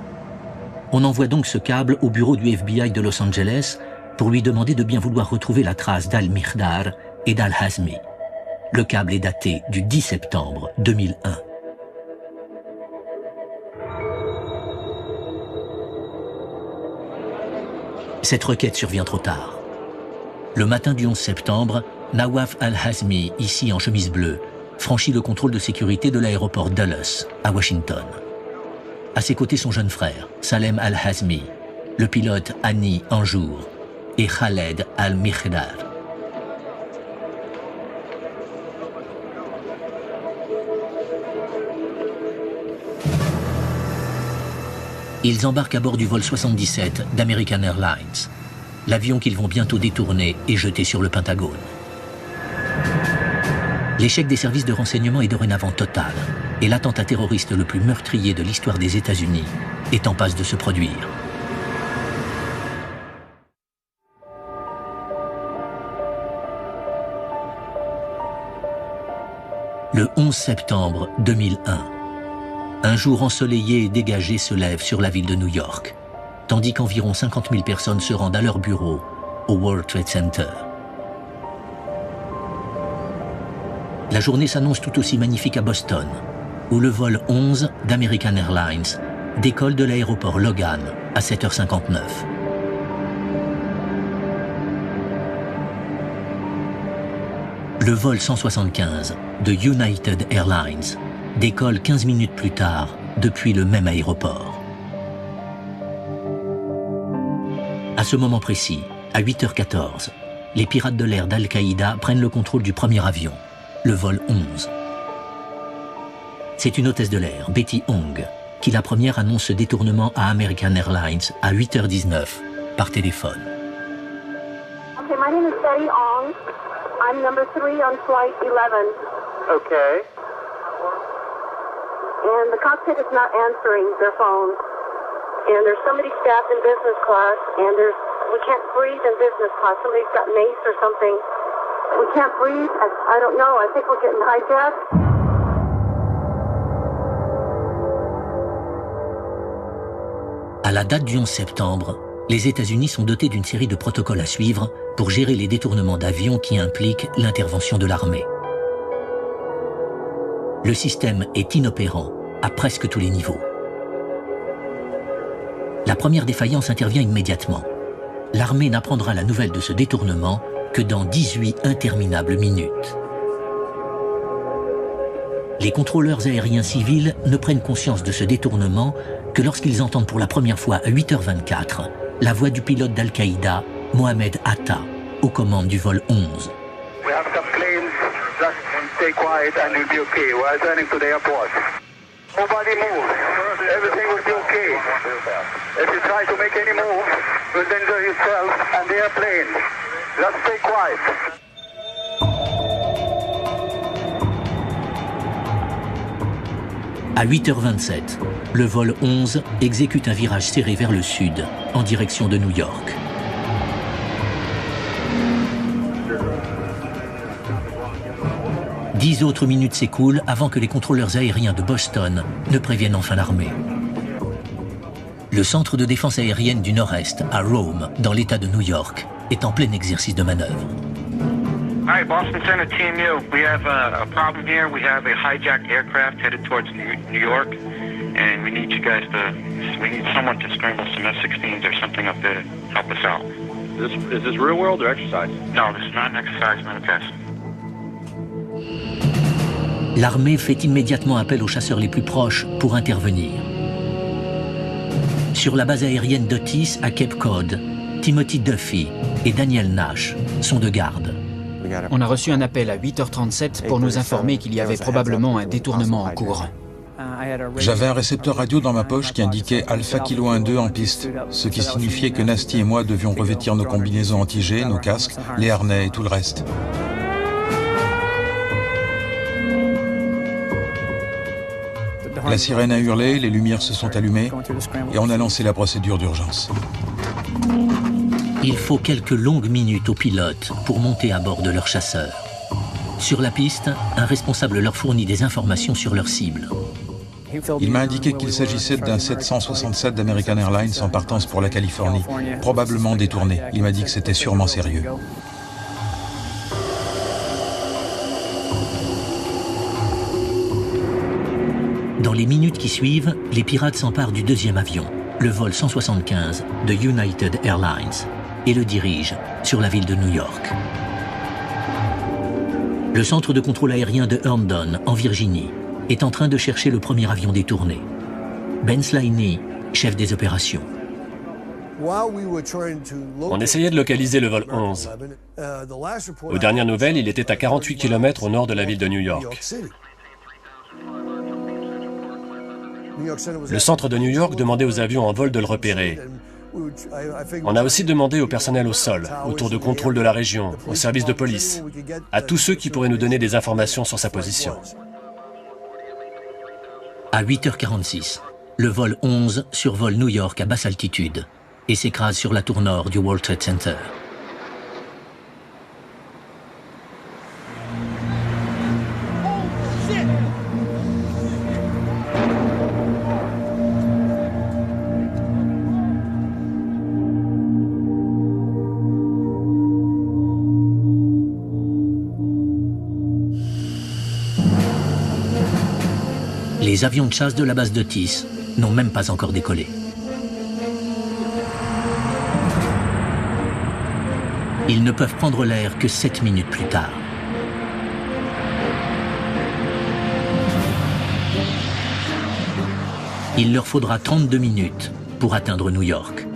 On envoie donc ce câble au bureau du FBI de Los Angeles pour lui demander de bien vouloir retrouver la trace d'Al-Mihdar et d'Al-Hazmi. Le câble est daté du 10 septembre 2001. Cette requête survient trop tard. Le matin du 11 septembre, Nawaf al-Hazmi, ici en chemise bleue, franchit le contrôle de sécurité de l'aéroport Dulles, à Washington. À ses côtés son jeune frère, Salem al-Hazmi, le pilote Hani Anjour et Khaled al-Mihdar. Ils embarquent à bord du vol 77 d'American Airlines, l'avion qu'ils vont bientôt détourner et jeter sur le Pentagone. L'échec des services de renseignement est dorénavant total, et l'attentat terroriste le plus meurtrier de l'histoire des États-Unis est en passe de se produire. Le 11 septembre 2001. Un jour ensoleillé et dégagé se lève sur la ville de New York, tandis qu'environ 50 000 personnes se rendent à leur bureau au World Trade Center. La journée s'annonce tout aussi magnifique à Boston, où le vol 11 d'American Airlines décolle de l'aéroport Logan à 7h59. Le vol 175 de United Airlines décolle 15 minutes plus tard depuis le même aéroport. À ce moment précis, à 8h14, les pirates de l'air d'Al-Qaïda prennent le contrôle du premier avion, le vol 11. C'est une hôtesse de l'air, Betty Ong, qui la première annonce ce détournement à American Airlines à 8h19 par téléphone. Okay, my name is Betty Ong. I'm number 3 on flight 11. Okay. And the cockpit is not answering their phones. And there's somebody staffed in business class, and we can't breathe in business class. Somebody's got mace or something. We can't breathe. I don't know. I think we're getting hijacked. À la date du 11 septembre, les États-Unis sont dotés d'une série de protocoles à suivre pour gérer les détournements d'avions qui impliquent l'intervention de l'armée. Le système est inopérant à presque tous les niveaux. La première défaillance intervient immédiatement. L'armée n'apprendra la nouvelle de ce détournement que dans 18 interminables minutes. Les contrôleurs aériens civils ne prennent conscience de ce détournement que lorsqu'ils entendent pour la première fois à 8h24 la voix du pilote d'Al-Qaïda, Mohamed Atta, aux commandes du vol 11. We have some planes, just stay quiet and we'll be okay. We are turning to the airport. Nobody move. Everything will be okay. If you try to make any move, you'll danger yourself and the airplane. Just stay quiet. À 8h27, le vol 11 exécute un virage serré vers le sud, en direction de New York. Dix autres minutes s'écoulent avant que les contrôleurs aériens de Boston ne préviennent enfin l'armée. Le centre de défense aérienne du Nord-Est, à Rome, dans l'État de New York, est en plein exercice de manœuvre. Hi, Boston Center, Team U. We have a problem here. We have a hijacked aircraft headed towards New York, and we need you guys we need someone to scramble some F-16s or something up there to help us out. Is this real world or exercise? No, this is not an exercise, manifest. L'armée fait immédiatement appel aux chasseurs les plus proches pour intervenir. Sur la base aérienne d'Otis à Cape Cod, Timothy Duffy et Daniel Nash sont de garde. On a reçu un appel à 8h37 pour nous informer qu'il y avait probablement un détournement en cours. J'avais un récepteur radio dans ma poche qui indiquait Alpha Kilo 1-2 en piste, ce qui signifiait que Nasty et moi devions revêtir nos combinaisons anti-G, nos casques, les harnais et tout le reste. La sirène a hurlé, les lumières se sont allumées et on a lancé la procédure d'urgence. Il faut quelques longues minutes aux pilotes pour monter à bord de leur chasseur. Sur la piste, un responsable leur fournit des informations sur leur cible. Il m'a indiqué qu'il s'agissait d'un 767 d'American Airlines en partance pour la Californie, probablement détourné. Il m'a dit que c'était sûrement sérieux. Dans les minutes qui suivent, les pirates s'emparent du deuxième avion, le vol 175 de United Airlines, et le dirigent sur la ville de New York. Le centre de contrôle aérien de Herndon, en Virginie, est en train de chercher le premier avion détourné. Ben Sliney, chef des opérations. On essayait de localiser le vol 11. Aux dernières nouvelles, il était à 48 km au nord de la ville de New York. Le centre de New York demandait aux avions en vol de le repérer. On a aussi demandé au personnel au sol, aux tours de contrôle de la région, aux services de police, à tous ceux qui pourraient nous donner des informations sur sa position. À 8h46, le vol 11 survole New York à basse altitude et s'écrase sur la tour nord du World Trade Center. Les avions de chasse de la base d'Otis n'ont même pas encore décollé. Ils ne peuvent prendre l'air que 7 minutes plus tard. Il leur faudra 32 minutes pour atteindre New York.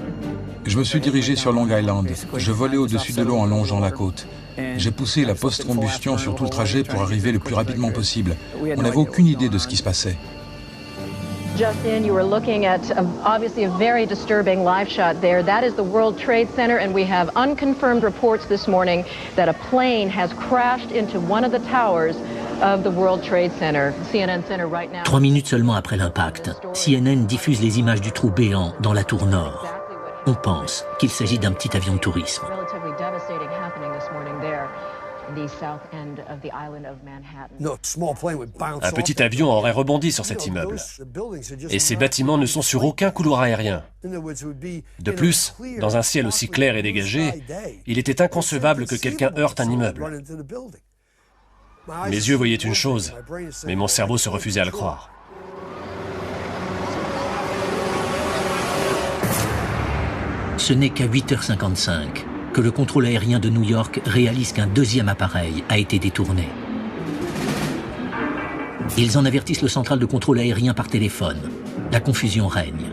Je me suis dirigé sur Long Island. Je volais au-dessus de l'eau en longeant la côte. J'ai poussé la post-combustion sur tout le trajet pour arriver le plus rapidement possible. On n'avait aucune idée de ce qui se passait. Justin, you were looking at obviously a very disturbing live shot there. That is the World Trade Center, and we have unconfirmed reports this morning that a plane has crashed into one of the towers of the World Trade Center. CNN Center right now. 3 minutes seulement après l'impact, CNN diffuse les images du trou béant dans la tour nord. On pense qu'il s'agit d'un petit avion de tourisme. Un petit avion aurait rebondi sur cet immeuble. Et ces bâtiments ne sont sur aucun couloir aérien. De plus, dans un ciel aussi clair et dégagé, il était inconcevable que quelqu'un heurte un immeuble. Mes yeux voyaient une chose, mais mon cerveau se refusait à le croire. Ce n'est qu'à 8h55 que le contrôle aérien de New York réalise qu'un deuxième appareil a été détourné. Ils en avertissent le central de contrôle aérien par téléphone. La confusion règne.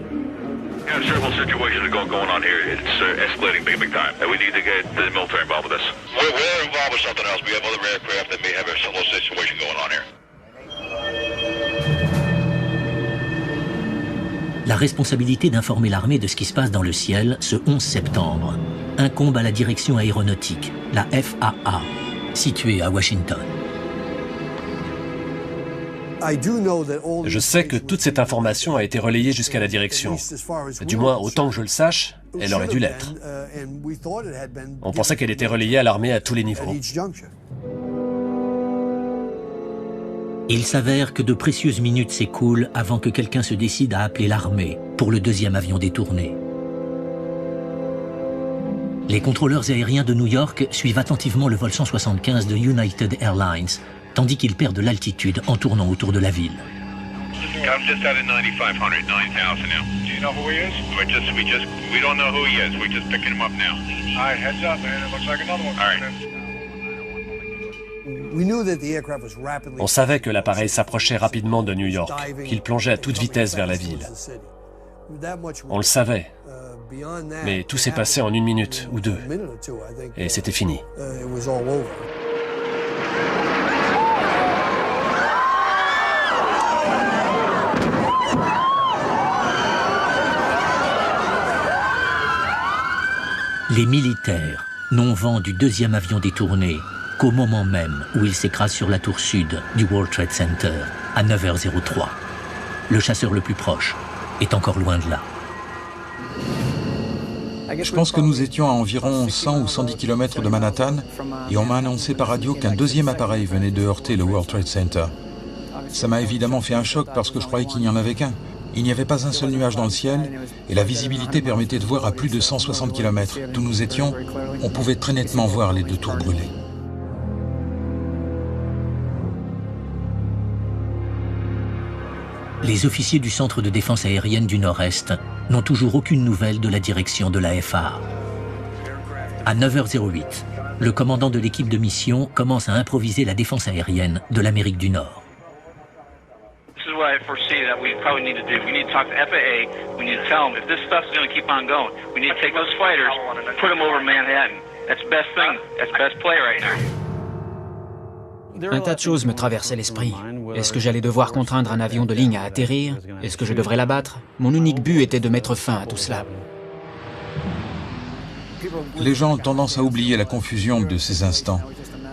La responsabilité d'informer l'armée de ce qui se passe dans le ciel ce 11 septembre incombe à la direction aéronautique, la FAA, située à Washington. Je sais que toute cette information a été relayée jusqu'à la direction. Du moins, autant que je le sache, elle aurait dû l'être. On pensait qu'elle était relayée à l'armée à tous les niveaux. Il s'avère que de précieuses minutes s'écoulent avant que quelqu'un se décide à appeler l'armée pour le deuxième avion détourné. Les contrôleurs aériens de New York suivent attentivement le vol 175 de United Airlines, tandis qu'ils perdent l'altitude en tournant autour de la ville. On savait que l'appareil s'approchait rapidement de New York, qu'il plongeait à toute vitesse vers la ville. On le savait, mais tout s'est passé en 1 minute ou 2, et c'était fini. Les militaires n'ont vent du deuxième avion détourné qu'au moment même où il s'écrase sur la tour sud du World Trade Center à 9h03. Le chasseur le plus proche est encore loin de là. Je pense que nous étions à environ 100 ou 110 km de Manhattan et on m'a annoncé par radio qu'un deuxième appareil venait de heurter le World Trade Center. Ça m'a évidemment fait un choc parce que je croyais qu'il n'y en avait qu'un. Il n'y avait pas un seul nuage dans le ciel et la visibilité permettait de voir à plus de 160 km. D'où nous étions, on pouvait très nettement voir les 2 tours brûlées. Les officiers du Centre de défense aérienne du Nord-Est n'ont toujours aucune nouvelle de la direction de la FAA. À 9h08, le commandant de l'équipe de mission commence à improviser la défense aérienne de l'Amérique du Nord. This is what I foresee that we probably need to do. We need to talk to FAA. We need to tell them if this stuff's going to keep on going, we need to take those fighters, put them over Manhattan. That's the best thing. That's the best play right now. Un tas de choses me traversaient l'esprit. Est-ce que j'allais devoir contraindre un avion de ligne à atterrir? Est-ce que je devrais l'abattre? Mon unique but était de mettre fin à tout cela. Les gens ont tendance à oublier la confusion de ces instants.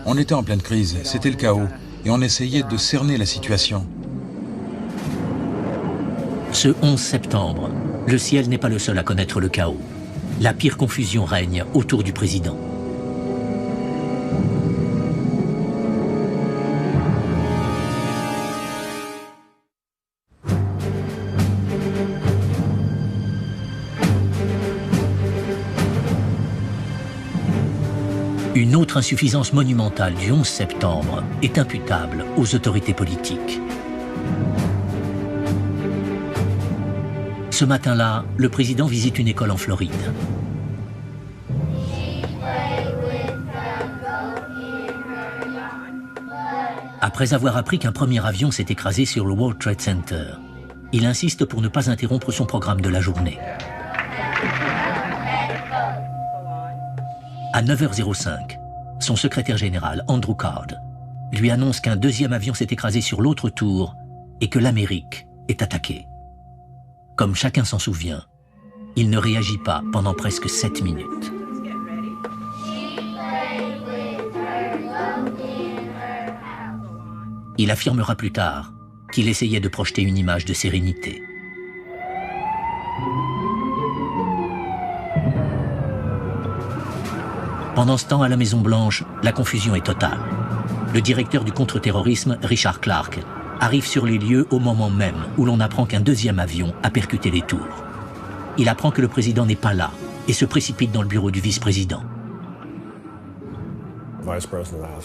On était en pleine crise, c'était le chaos, et on essayait de cerner la situation. Ce 11 septembre, le ciel n'est pas le seul à connaître le chaos. La pire confusion règne autour du président. Une autre insuffisance monumentale du 11 septembre est imputable aux autorités politiques. Ce matin-là, le président visite une école en Floride. Après avoir appris qu'un premier avion s'est écrasé sur le World Trade Center, il insiste pour ne pas interrompre son programme de la journée. À 9h05, son secrétaire général, Andrew Card, lui annonce qu'un deuxième avion s'est écrasé sur l'autre tour et que l'Amérique est attaquée. Comme chacun s'en souvient, il ne réagit pas pendant presque 7 minutes. Il affirmera plus tard qu'il essayait de projeter une image de sérénité. Pendant ce temps, à la Maison-Blanche, la confusion est totale. Le directeur du contre-terrorisme, Richard Clarke, arrive sur les lieux au moment même où l'on apprend qu'un deuxième avion a percuté les tours. Il apprend que le président n'est pas là et se précipite dans le bureau du vice-président.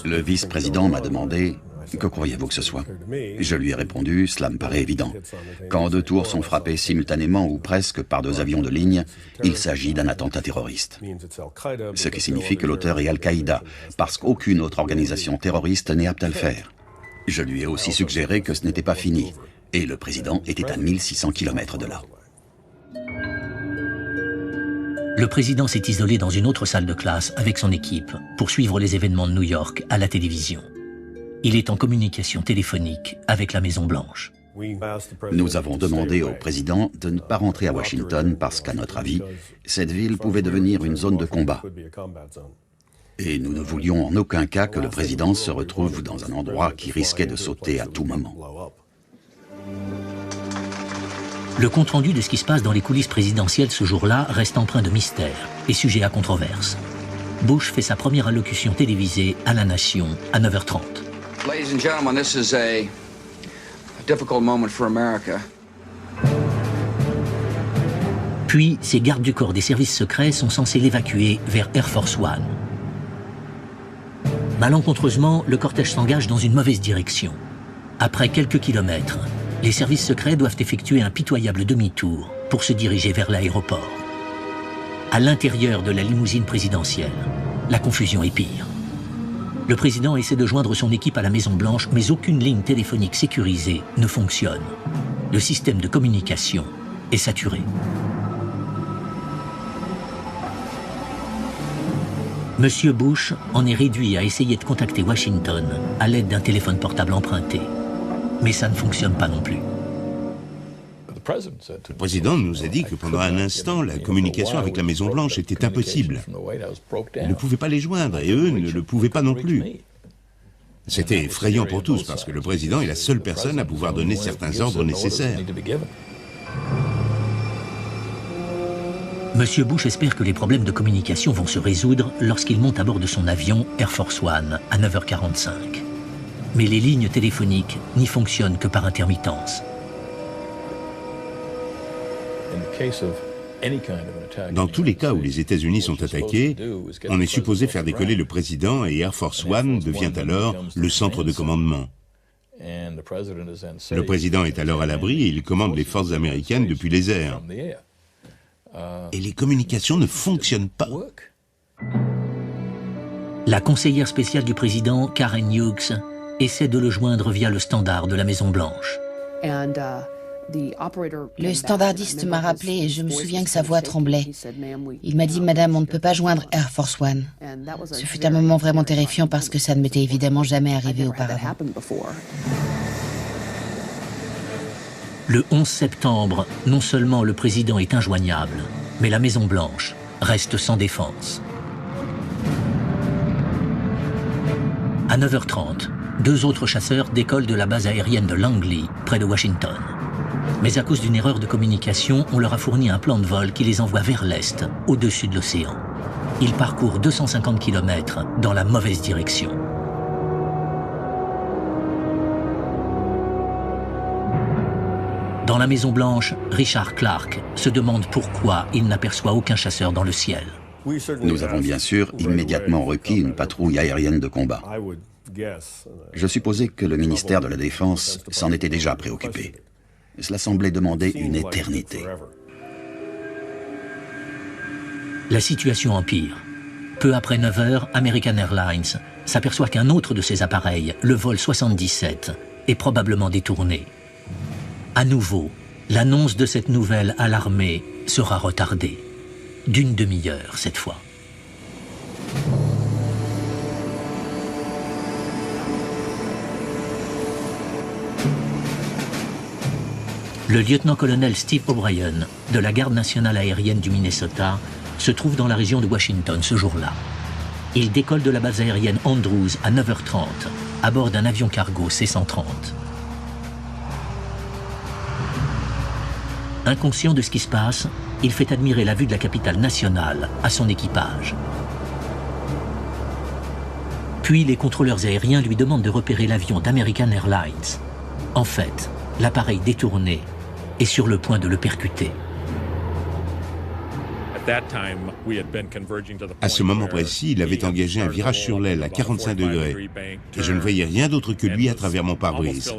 Le vice-président m'a demandé « Que croyez-vous que ce soit ?» Je lui ai répondu « Cela me paraît évident. Quand 2 tours sont frappées simultanément ou presque par 2 avions de ligne, il s'agit d'un attentat terroriste. Ce qui signifie que l'auteur est Al-Qaïda, parce qu'aucune autre organisation terroriste n'est apte à le faire. Je lui ai aussi suggéré que ce n'était pas fini, et le président était à 1600 km de là. Le président s'est isolé dans une autre salle de classe avec son équipe pour suivre les événements de New York à la télévision. Il est en communication téléphonique avec la Maison-Blanche. Nous avons demandé au président de ne pas rentrer à Washington parce qu'à notre avis, cette ville pouvait devenir une zone de combat. Et nous ne voulions en aucun cas que le président se retrouve dans un endroit qui risquait de sauter à tout moment. Le compte-rendu de ce qui se passe dans les coulisses présidentielles ce jour-là reste empreint de mystère et sujet à controverse. Bush fait sa première allocution télévisée à la nation à 9h30. Ladies and gentlemen, this is a difficult moment for America. Puis, ces gardes du corps des services secrets sont censés l'évacuer vers Air Force One. Malencontreusement, le cortège s'engage dans une mauvaise direction. Après quelques kilomètres, les services secrets doivent effectuer un pitoyable demi-tour pour se diriger vers l'aéroport. À l'intérieur de la limousine présidentielle, la confusion est pire. Le président essaie de joindre son équipe à la Maison-Blanche, mais aucune ligne téléphonique sécurisée ne fonctionne. Le système de communication est saturé. Monsieur Bush en est réduit à essayer de contacter Washington à l'aide d'un téléphone portable emprunté. Mais ça ne fonctionne pas non plus. Le président nous a dit que pendant un instant, la communication avec la Maison-Blanche était impossible. Il ne pouvait pas les joindre et eux ne le pouvaient pas non plus. C'était effrayant pour tous parce que le président est la seule personne à pouvoir donner certains ordres nécessaires. Monsieur Bush espère que les problèmes de communication vont se résoudre lorsqu'il monte à bord de son avion Air Force One à 9h45. Mais les lignes téléphoniques n'y fonctionnent que par intermittence. Dans tous les cas où les États-Unis sont attaqués, on est supposé faire décoller le président et Air Force One devient alors le centre de commandement. Le président est alors à l'abri et il commande les forces américaines depuis les airs. Et les communications ne fonctionnent pas. La conseillère spéciale du président, Karen Hughes, essaie de le joindre via le standard de la Maison-Blanche. Le standardiste m'a rappelé et je me souviens que sa voix tremblait. Il m'a dit « Madame, on ne peut pas joindre Air Force One ». Ce fut un moment vraiment terrifiant parce que ça ne m'était évidemment jamais arrivé auparavant. Le 11 septembre, non seulement le président est injoignable, mais la Maison-Blanche reste sans défense. À 9h30, 2 autres chasseurs décollent de la base aérienne de Langley, près de Washington. Mais à cause d'une erreur de communication, on leur a fourni un plan de vol qui les envoie vers l'est, au-dessus de l'océan. Ils parcourent 250 km dans la mauvaise direction. Dans la Maison-Blanche, Richard Clarke se demande pourquoi il n'aperçoit aucun chasseur dans le ciel. Nous avons bien sûr immédiatement requis une patrouille aérienne de combat. Je supposais que le ministère de la Défense s'en était déjà préoccupé. Cela semblait demander une éternité. La situation empire. Peu après 9 heures, American Airlines s'aperçoit qu'un autre de ses appareils, le vol 77, est probablement détourné. À nouveau, l'annonce de cette nouvelle à l'armée sera retardée, d'une demi-heure cette fois. Le lieutenant-colonel Steve O'Brien, de la Garde nationale aérienne du Minnesota, se trouve dans la région de Washington ce jour-là. Il décolle de la base aérienne Andrews à 9h30, à bord d'un avion cargo C-130. Inconscient de ce qui se passe, il fait admirer la vue de la capitale nationale à son équipage. Puis les contrôleurs aériens lui demandent de repérer l'avion d'American Airlines. En fait, l'appareil détourné est sur le point de le percuter. À ce moment précis, il avait engagé un virage sur l'aile à 45 degrés et je ne voyais rien d'autre que lui à travers mon pare-brise.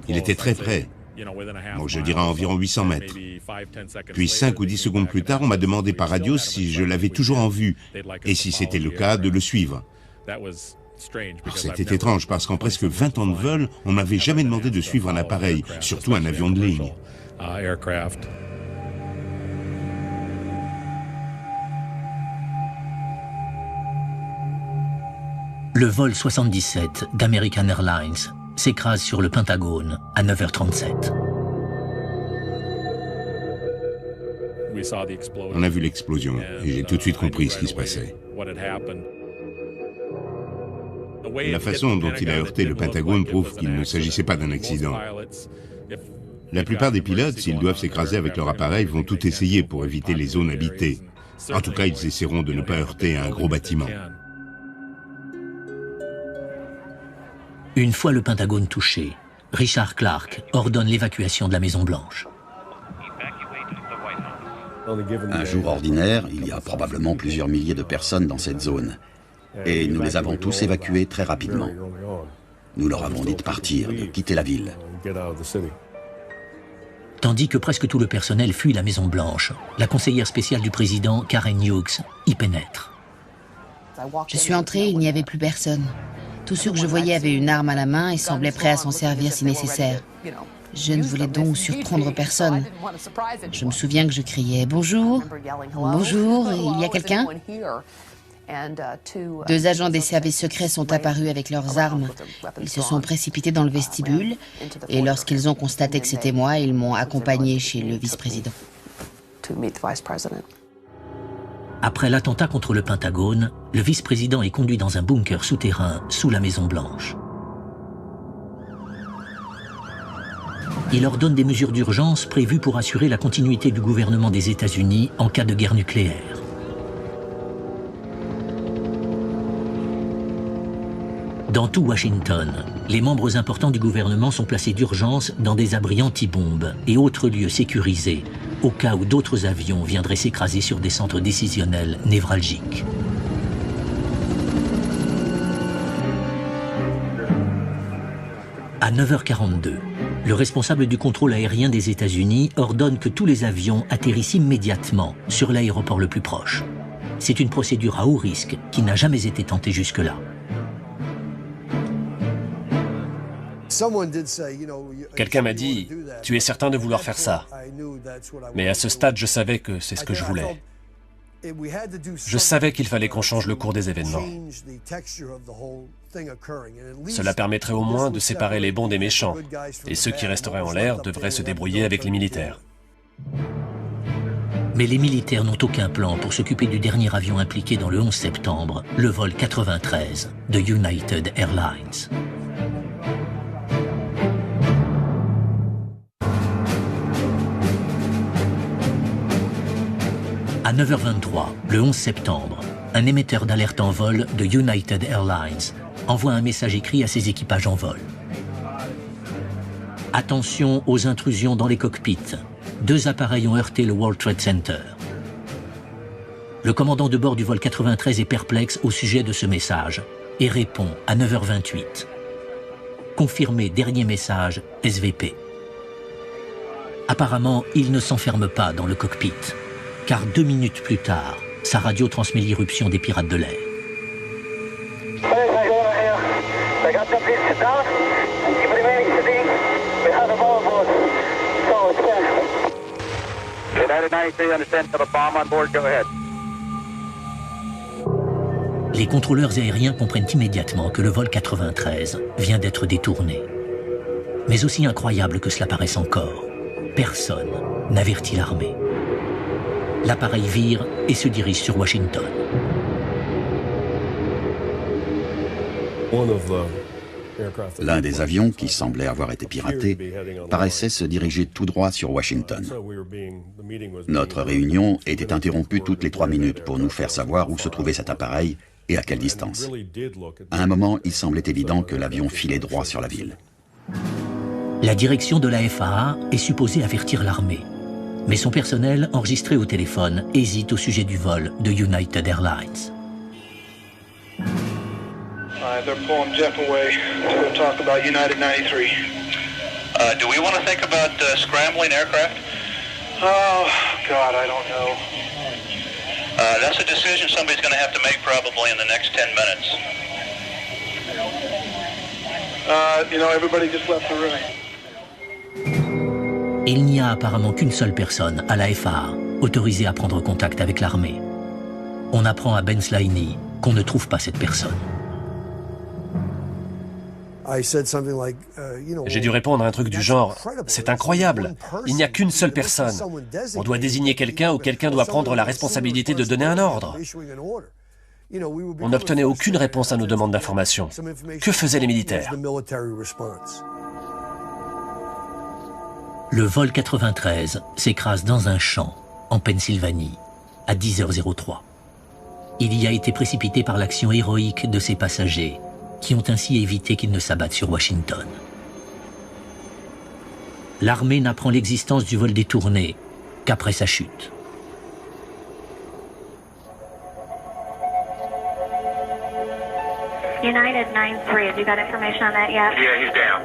Il était très près, bon, je dirais à environ 800 mètres. Puis 5 ou 10 secondes plus tard, on m'a demandé par radio si je l'avais toujours en vue et si c'était le cas, de le suivre. C'était étrange parce qu'en presque 20 ans de vol, on ne m'avait jamais demandé de suivre un appareil, surtout un avion de ligne. Le vol 77 d'American Airlines s'écrase sur le Pentagone à 9h37. On a vu l'explosion et j'ai tout de suite compris ce qui se passait. La façon dont il a heurté le Pentagone prouve qu'il ne s'agissait pas d'un accident. La plupart des pilotes, s'ils doivent s'écraser avec leur appareil, vont tout essayer pour éviter les zones habitées. En tout cas, ils essaieront de ne pas heurter un gros bâtiment. Une fois le Pentagone touché, Richard Clark ordonne l'évacuation de la Maison-Blanche. Un jour ordinaire, il y a probablement plusieurs milliers de personnes dans cette zone. Et nous les avons tous évacués très rapidement. Nous leur avons dit de partir, de quitter la ville. Tandis que presque tout le personnel fuit la Maison-Blanche, la conseillère spéciale du président, Karen Hughes, y pénètre. Je suis entrée, il n'y avait plus personne. Tous ceux que je voyais avaient une arme à la main et semblaient prêts à s'en servir si nécessaire. Je ne voulais donc surprendre personne. Je me souviens que je criais « Bonjour, bonjour, il y a quelqu'un ?» 2 agents des services secrets sont apparus avec leurs armes. Ils se sont précipités dans le vestibule et lorsqu'ils ont constaté que c'était moi, ils m'ont accompagné chez le vice-président. Après l'attentat contre le Pentagone, le vice-président est conduit dans un bunker souterrain sous la Maison-Blanche. Il ordonne des mesures d'urgence prévues pour assurer la continuité du gouvernement des États-Unis en cas de guerre nucléaire. Dans tout Washington, les membres importants du gouvernement sont placés d'urgence dans des abris anti-bombes et autres lieux sécurisés, au cas où d'autres avions viendraient s'écraser sur des centres décisionnels névralgiques. À 9h42, le responsable du contrôle aérien des États-Unis ordonne que tous les avions atterrissent immédiatement sur l'aéroport le plus proche. C'est une procédure à haut risque qui n'a jamais été tentée jusque-là. Quelqu'un m'a dit, tu es certain de vouloir faire ça. Mais à ce stade, je savais que c'est ce que je voulais. Je savais qu'il fallait qu'on change le cours des événements. Cela permettrait au moins de séparer les bons des méchants, et ceux qui resteraient en l'air devraient se débrouiller avec les militaires. Mais les militaires n'ont aucun plan pour s'occuper du dernier avion impliqué dans le 11 septembre, le vol 93 de United Airlines. À 9h23, le 11 septembre, un émetteur d'alerte en vol de United Airlines envoie un message écrit à ses équipages en vol. Attention aux intrusions dans les cockpits. 2 appareils ont heurté le World Trade Center. Le commandant de bord du vol 93 est perplexe au sujet de ce message et répond à 9h28. Confirmé, dernier message, SVP. Apparemment, il ne s'enferme pas dans le cockpit. car 2 minutes plus tard, sa radio transmet l'irruption des pirates de l'air. Les contrôleurs aériens comprennent immédiatement que le vol 93 vient d'être détourné. Mais aussi incroyable que cela paraisse encore, personne n'avertit l'armée. L'appareil vire et se dirige sur Washington. L'un des avions, qui semblait avoir été piraté, paraissait se diriger tout droit sur Washington. Notre réunion était interrompue toutes les 3 minutes pour nous faire savoir où se trouvait cet appareil et à quelle distance. À un moment, il semblait évident que l'avion filait droit sur la ville. La direction de la FAA est supposée avertir l'armée. Mais son personnel, enregistré au téléphone, hésite au sujet du vol de United Airlines. They're pulling Jeff away to go talk about United 93. Do we want to think about scrambling aircraft? Oh, God, I don't know. That's a decision somebody's going to have to make probably in the next 10 minutes. Everybody just left the room. Il n'y a apparemment qu'une seule personne à la FAA autorisée à prendre contact avec l'armée. On apprend à Ben Slaney qu'on ne trouve pas cette personne. J'ai dû répondre à un truc du genre « C'est incroyable, il n'y a qu'une seule personne. On doit désigner quelqu'un ou quelqu'un doit prendre la responsabilité de donner un ordre. » On n'obtenait aucune réponse à nos demandes d'information. Que faisaient les militaires? Le vol 93 s'écrase dans un champ, en Pennsylvanie, à 10h03. Il y a été précipité par l'action héroïque de ses passagers, qui ont ainsi évité qu'ils ne s'abattent sur Washington. L'armée n'apprend l'existence du vol détourné qu'après sa chute. United 93, have you got information on that yet? Yeah, he's down.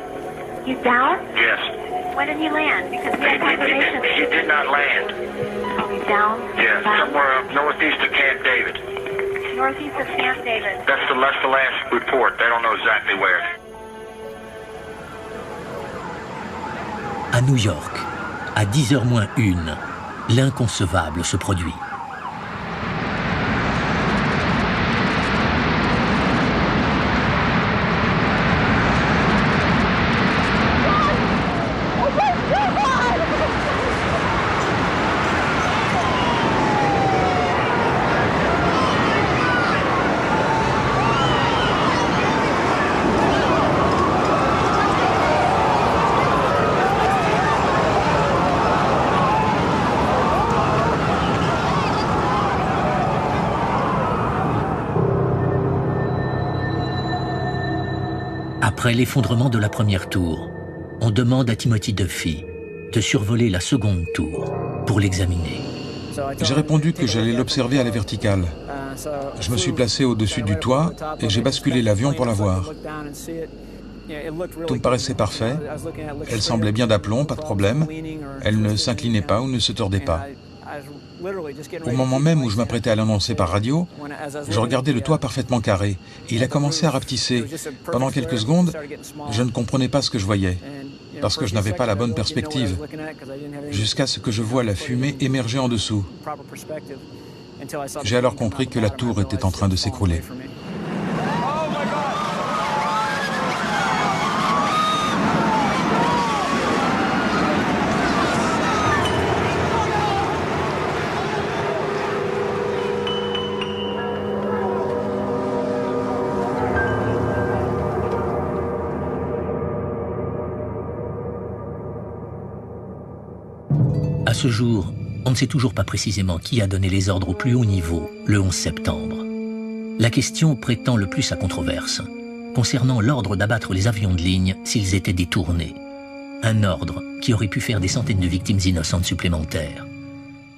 He's down? Yes. When did he land? Because we had confirmation. He did not land. Oh, he's down? Yeah, somewhere up northeast of Camp David. Northeast of Camp David. That's the last report. They don't know exactly where. À New York, à 10h-1, l'inconcevable se produit. Après l'effondrement de la première tour, on demande à Timothy Duffy de survoler la seconde tour pour l'examiner. J'ai répondu que j'allais l'observer à la verticale. Je me suis placé au-dessus du toit et j'ai basculé l'avion pour la voir. Tout me paraissait parfait. Elle semblait bien d'aplomb, pas de problème. Elle ne s'inclinait pas ou ne se tordait pas. Au moment même où je m'apprêtais à l'annoncer par radio, je regardais le toit parfaitement carré et il a commencé à rapetisser. Pendant quelques secondes, je ne comprenais pas ce que je voyais, parce que je n'avais pas la bonne perspective, jusqu'à ce que je voie la fumée émerger en dessous. J'ai alors compris que la tour était en train de s'écrouler. À ce jour, on ne sait toujours pas précisément qui a donné les ordres au plus haut niveau le 11 septembre. La question prétend le plus à controverse, concernant l'ordre d'abattre les avions de ligne s'ils étaient détournés. Un ordre qui aurait pu faire des centaines de victimes innocentes supplémentaires.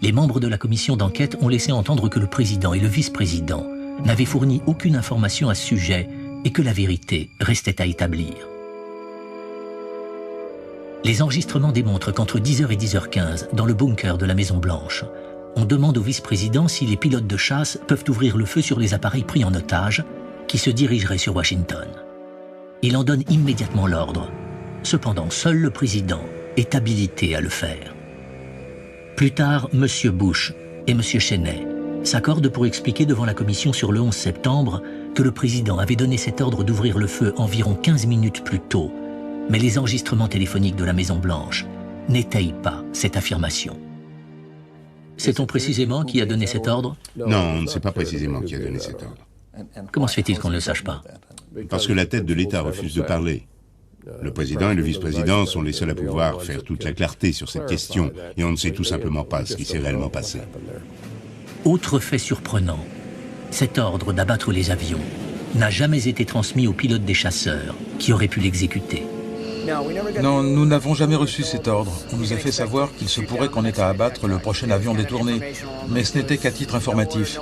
Les membres de la commission d'enquête ont laissé entendre que le président et le vice-président n'avaient fourni aucune information à ce sujet et que la vérité restait à établir. Les enregistrements démontrent qu'entre 10h et 10h15, dans le bunker de la Maison-Blanche, on demande au vice-président si les pilotes de chasse peuvent ouvrir le feu sur les appareils pris en otage qui se dirigeraient sur Washington. Il en donne immédiatement l'ordre. Cependant, seul le président est habilité à le faire. Plus tard, M. Bush et M. Cheney s'accordent pour expliquer devant la commission sur le 11 septembre que le président avait donné cet ordre d'ouvrir le feu environ 15 minutes plus tôt, mais les enregistrements téléphoniques de la Maison-Blanche n'étayent pas cette affirmation. Sait-on précisément qui a donné cet ordre? Non, on ne sait pas précisément qui a donné cet ordre. Comment se fait-il qu'on ne le sache pas? Parce que la tête de l'État refuse de parler. Le président et le vice-président sont les seuls à pouvoir faire toute la clarté sur cette question, et on ne sait tout simplement pas ce qui s'est réellement passé. Autre fait surprenant, cet ordre d'abattre les avions n'a jamais été transmis aux pilotes des chasseurs qui auraient pu l'exécuter. Non, nous n'avons jamais reçu cet ordre. On nous a fait savoir qu'il se pourrait qu'on ait à abattre le prochain avion détourné, mais ce n'était qu'à titre informatif.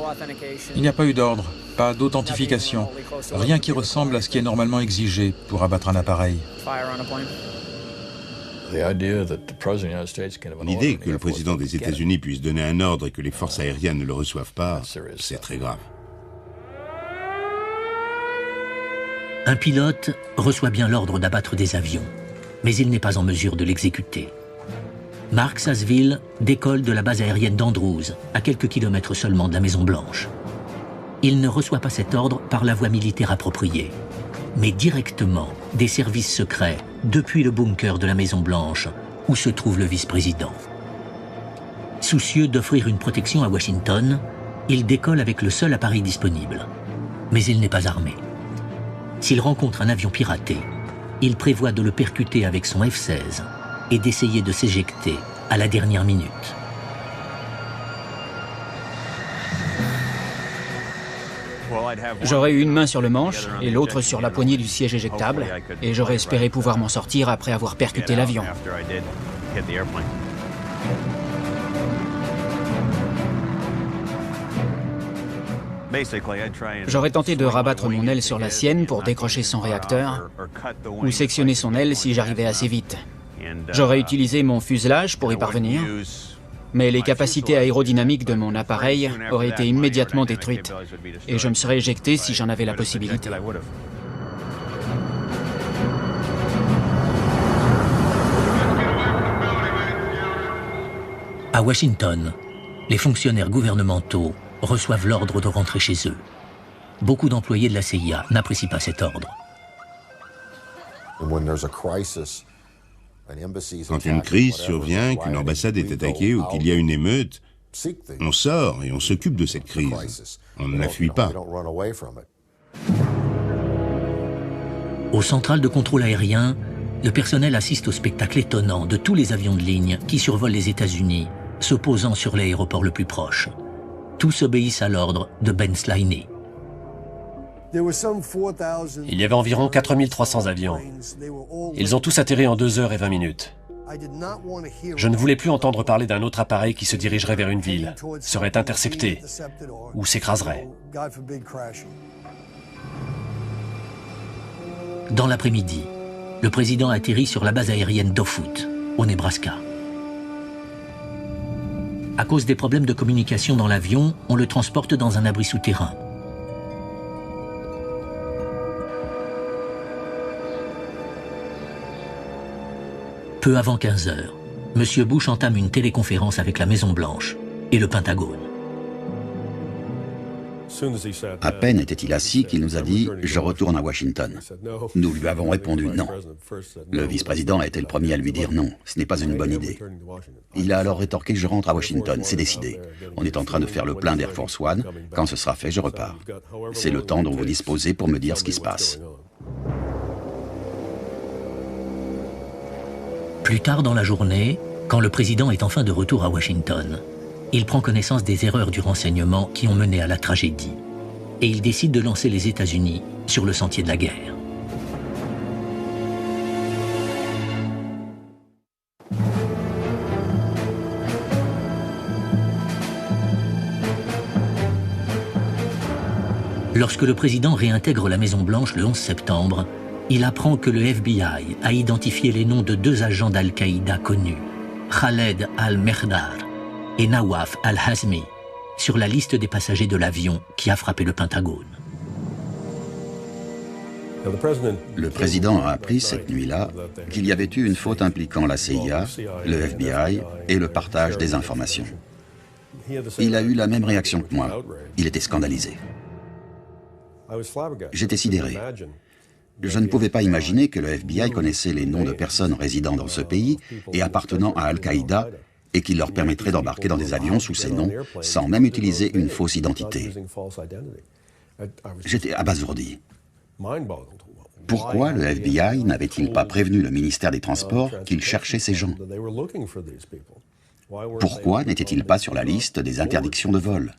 Il n'y a pas eu d'ordre, pas d'authentification, rien qui ressemble à ce qui est normalement exigé pour abattre un appareil. L'idée que le président des États-Unis puisse donner un ordre et que les forces aériennes ne le reçoivent pas, c'est très grave. Un pilote reçoit bien l'ordre d'abattre des avions, mais il n'est pas en mesure de l'exécuter. Mark Sasseville décolle de la base aérienne d'Andrews, à quelques kilomètres seulement de la Maison-Blanche. Il ne reçoit pas cet ordre par la voie militaire appropriée, mais directement des services secrets depuis le bunker de la Maison-Blanche, où se trouve le vice-président. Soucieux d'offrir une protection à Washington, il décolle avec le seul appareil disponible. Mais il n'est pas armé. S'il rencontre un avion piraté, il prévoit de le percuter avec son F-16 et d'essayer de s'éjecter à la dernière minute. J'aurais eu une main sur le manche et l'autre sur la poignée du siège éjectable, et j'aurais espéré pouvoir m'en sortir après avoir percuté l'avion. J'aurais tenté de rabattre mon aile sur la sienne pour décrocher son réacteur, ou sectionner son aile si j'arrivais assez vite. J'aurais utilisé mon fuselage pour y parvenir, mais les capacités aérodynamiques de mon appareil auraient été immédiatement détruites, et je me serais éjecté si j'en avais la possibilité. À Washington, les fonctionnaires gouvernementaux reçoivent l'ordre de rentrer chez eux. Beaucoup d'employés de la CIA n'apprécient pas cet ordre. Quand une crise survient, qu'une ambassade est attaquée ou qu'il y a une émeute, on sort et on s'occupe de cette crise. On ne la fuit pas. Aux centrales de contrôle aérien, le personnel assiste au spectacle étonnant de tous les avions de ligne qui survolent les États-Unis, se posant sur l'aéroport le plus proche. Tous obéissent à l'ordre de Ben Sliney. Il y avait environ 4300 avions. Ils ont tous atterri en 2 heures et 20 minutes. Je ne voulais plus entendre parler d'un autre appareil qui se dirigerait vers une ville, serait intercepté ou s'écraserait. Dans l'après-midi, le président atterrit sur la base aérienne d'Offutt, au Nebraska. À cause des problèmes de communication dans l'avion, on le transporte dans un abri souterrain. Peu avant 15 heures, M. Bush entame une téléconférence avec la Maison-Blanche et le Pentagone. À peine était-il assis qu'il nous a dit « Je retourne à Washington ». Nous lui avons répondu non. Le vice-président a été le premier à lui dire non, ce n'est pas une bonne idée. Il a alors rétorqué « Je rentre à Washington, c'est décidé. On est en train de faire le plein d'Air Force One. Quand ce sera fait, je repars. C'est le temps dont vous disposez pour me dire ce qui se passe. » Plus tard dans la journée, quand le président est enfin de retour à Washington, il prend connaissance des erreurs du renseignement qui ont mené à la tragédie. Et il décide de lancer les États-Unis sur le sentier de la guerre. Lorsque le président réintègre la Maison-Blanche le 11 septembre, il apprend que le FBI a identifié les noms de 2 agents d'Al-Qaïda connus, Khaled al-Mihdar et Nawaf al-Hazmi sur la liste des passagers de l'avion qui a frappé le Pentagone. Le président a appris cette nuit-là qu'il y avait eu une faute impliquant la CIA, le FBI et le partage des informations. Il a eu la même réaction que moi. Il était scandalisé. J'étais sidéré. Je ne pouvais pas imaginer que le FBI connaissait les noms de personnes résidant dans ce pays et appartenant à Al-Qaïda et qu'il leur permettrait d'embarquer dans des avions sous ces noms sans même utiliser une fausse identité. J'étais abasourdi. Pourquoi le FBI n'avait-il pas prévenu le ministère des Transports qu'il cherchait ces gens? Pourquoi n'était-il pas sur la liste des interdictions de vol?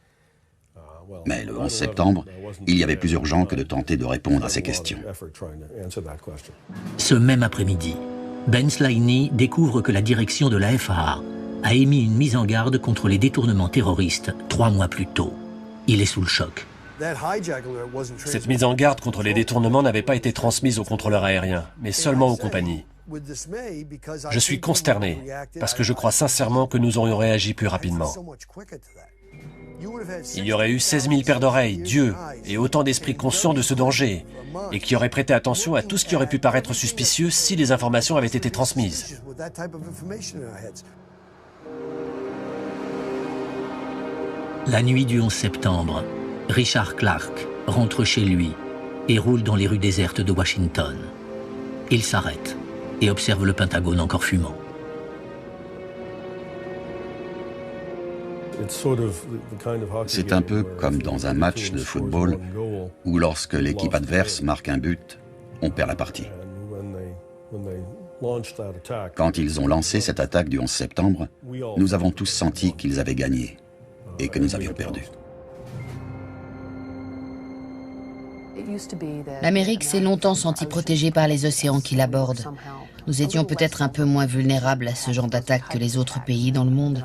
Mais le 11 septembre, il y avait plus urgent que de tenter de répondre à ces questions. Ce même après-midi, Ben Slaney découvre que la direction de la FAA a émis une mise en garde contre les détournements terroristes 3 mois plus tôt. Il est sous le choc. Cette mise en garde contre les détournements n'avait pas été transmise aux contrôleurs aériens, mais seulement aux compagnies. Je suis consterné, parce que je crois sincèrement que nous aurions réagi plus rapidement. Il y aurait eu 16 000 paires d'oreilles, d'yeux, et autant d'esprits conscients de ce danger, et qui auraient prêté attention à tout ce qui aurait pu paraître suspicieux si les informations avaient été transmises. La nuit du 11 septembre, Richard Clark rentre chez lui et roule dans les rues désertes de Washington. Il s'arrête et observe le Pentagone encore fumant. C'est un peu comme dans un match de football où lorsque l'équipe adverse marque un but, on perd la partie. Quand ils ont lancé cette attaque du 11 septembre, nous avons tous senti qu'ils avaient gagné et que nous avions perdu. L'Amérique s'est longtemps sentie protégée par les océans qui la bordent. Nous étions peut-être un peu moins vulnérables à ce genre d'attaque que les autres pays dans le monde.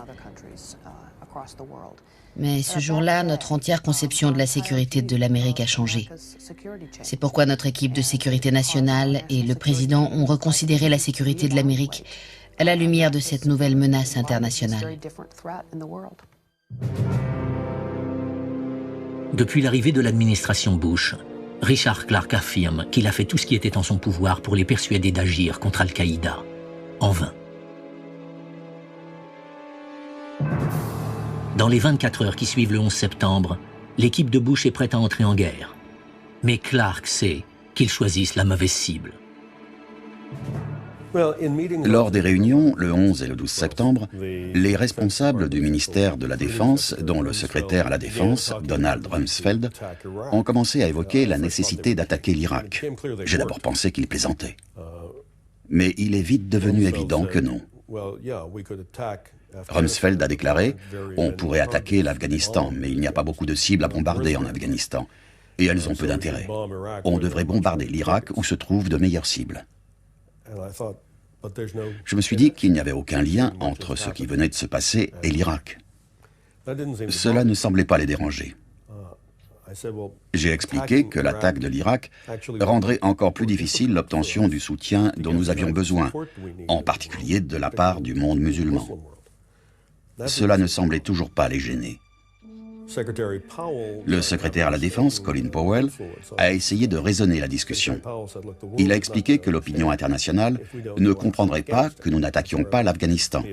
Mais ce jour-là, notre entière conception de la sécurité de l'Amérique a changé. C'est pourquoi notre équipe de sécurité nationale et le président ont reconsidéré la sécurité de l'Amérique à la lumière de cette nouvelle menace internationale. Depuis l'arrivée de l'administration Bush, Richard Clark affirme qu'il a fait tout ce qui était en son pouvoir pour les persuader d'agir contre Al-Qaïda. En vain. Dans les 24 heures qui suivent le 11 septembre, l'équipe de Bush est prête à entrer en guerre. Mais Clark sait qu'ils choisissent la mauvaise cible. Lors des réunions, le 11 et le 12 septembre, les responsables du ministère de la Défense, dont le secrétaire à la Défense, Donald Rumsfeld, ont commencé à évoquer la nécessité d'attaquer l'Irak. J'ai d'abord pensé qu'ils plaisantaient. Mais il est vite devenu évident que non. Rumsfeld a déclaré « On pourrait attaquer l'Afghanistan, mais il n'y a pas beaucoup de cibles à bombarder en Afghanistan. Et elles ont peu d'intérêt. On devrait bombarder l'Irak où se trouvent de meilleures cibles. » Je me suis dit qu'il n'y avait aucun lien entre ce qui venait de se passer et l'Irak. Cela ne semblait pas les déranger. J'ai expliqué que l'attaque de l'Irak rendrait encore plus difficile l'obtention du soutien dont nous avions besoin, en particulier de la part du monde musulman. Cela ne semblait toujours pas les gêner. Le secrétaire à la Défense, Colin Powell, a essayé de raisonner la discussion. Il a expliqué que l'opinion internationale ne comprendrait pas que nous n'attaquions pas l'Afghanistan.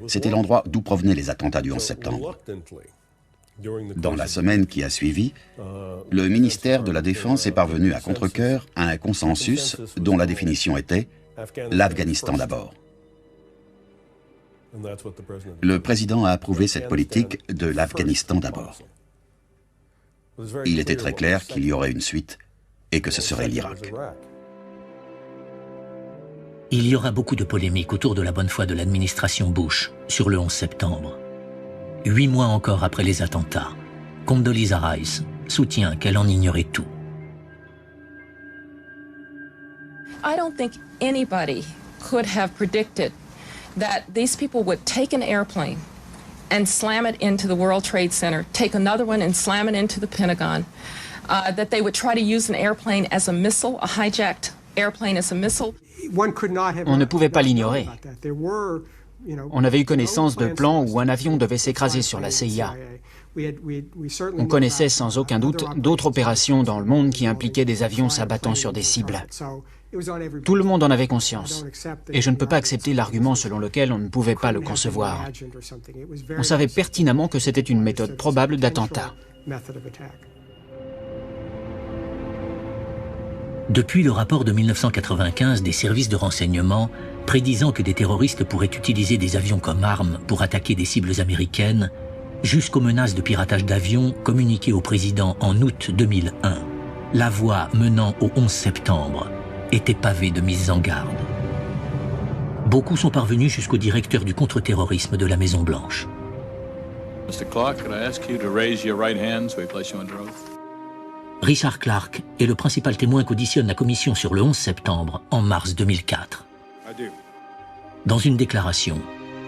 C'était l'endroit d'où provenaient les attentats du 11 septembre. Dans la semaine qui a suivi, le ministère de la Défense est parvenu à contre-cœur à un consensus dont la définition était « l'Afghanistan d'abord ». Le président a approuvé cette politique de l'Afghanistan d'abord. Il était très clair qu'il y aurait une suite et que ce serait l'Irak. Il y aura beaucoup de polémiques autour de la bonne foi de l'administration Bush sur le 11 septembre. 8 mois encore après les attentats, Condoleezza Rice soutient qu'elle en ignorait tout. I don't think anybody could have predicted that these people would take an airplane and slam it into the World Trade Center, take another one and slam it into the Pentagon, that they would try to use an airplane as a missile, a hijacked airplane as a missile. On ne pouvait pas l'ignorer. On avait eu connaissance de plans où un avion devait s'écraser sur la CIA. On connaissait sans aucun doute d'autres opérations dans le monde qui impliquaient des avions s'abattant sur des cibles. Tout le monde en avait conscience. Et je ne peux pas accepter l'argument selon lequel on ne pouvait pas le concevoir. On savait pertinemment que c'était une méthode probable d'attentat. Depuis le rapport de 1995 des services de renseignement prédisant que des terroristes pourraient utiliser des avions comme armes pour attaquer des cibles américaines, jusqu'aux menaces de piratage d'avions communiquées au président en août 2001, la voie menant au 11 septembre était pavée de mises en garde. Beaucoup sont parvenus jusqu'au directeur du contre-terrorisme de la Maison-Blanche. Mr. Clark, could I ask you to raise your right hand so we place you under oath? Richard Clark est le principal témoin qu'auditionne la commission sur le 11 septembre en mars 2004. Dans une déclaration,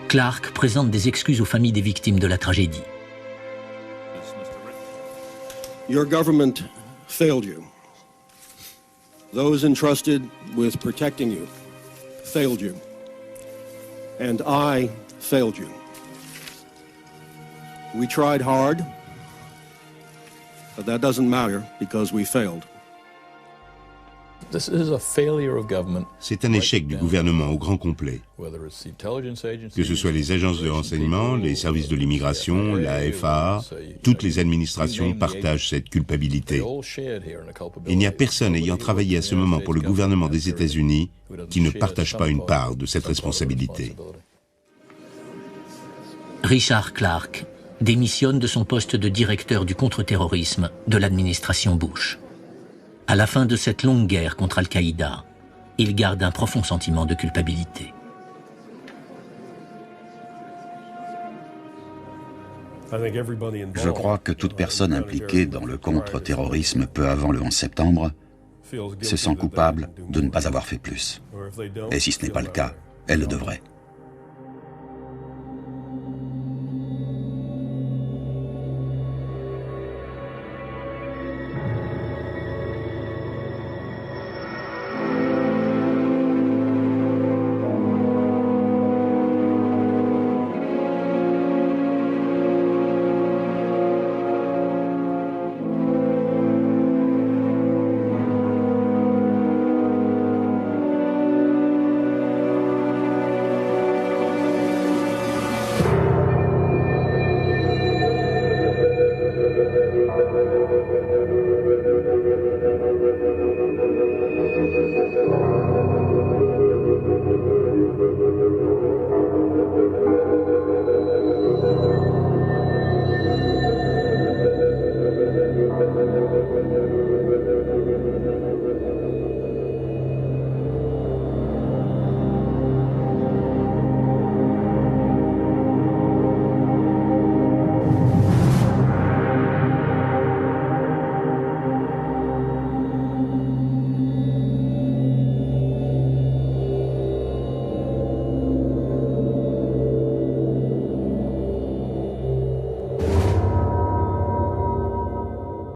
Clark présente des excuses aux familles des victimes de la tragédie. Your government failed you. Those entrusted with protecting you failed you. And I failed you. We tried hard, but that doesn't matter because we failed. C'est un échec du gouvernement au grand complet. Que ce soit les agences de renseignement, les services de l'immigration, la FAA, toutes les administrations partagent cette culpabilité. Il n'y a personne ayant travaillé à ce moment pour le gouvernement des États-Unis qui ne partage pas une part de cette responsabilité. Richard Clark démissionne de son poste de directeur du contre-terrorisme de l'administration Bush. À la fin de cette longue guerre contre Al-Qaïda, il garde un profond sentiment de culpabilité. Je crois que toute personne impliquée dans le contre-terrorisme peu avant le 11 septembre se sent coupable de ne pas avoir fait plus. Et si ce n'est pas le cas, elle le devrait.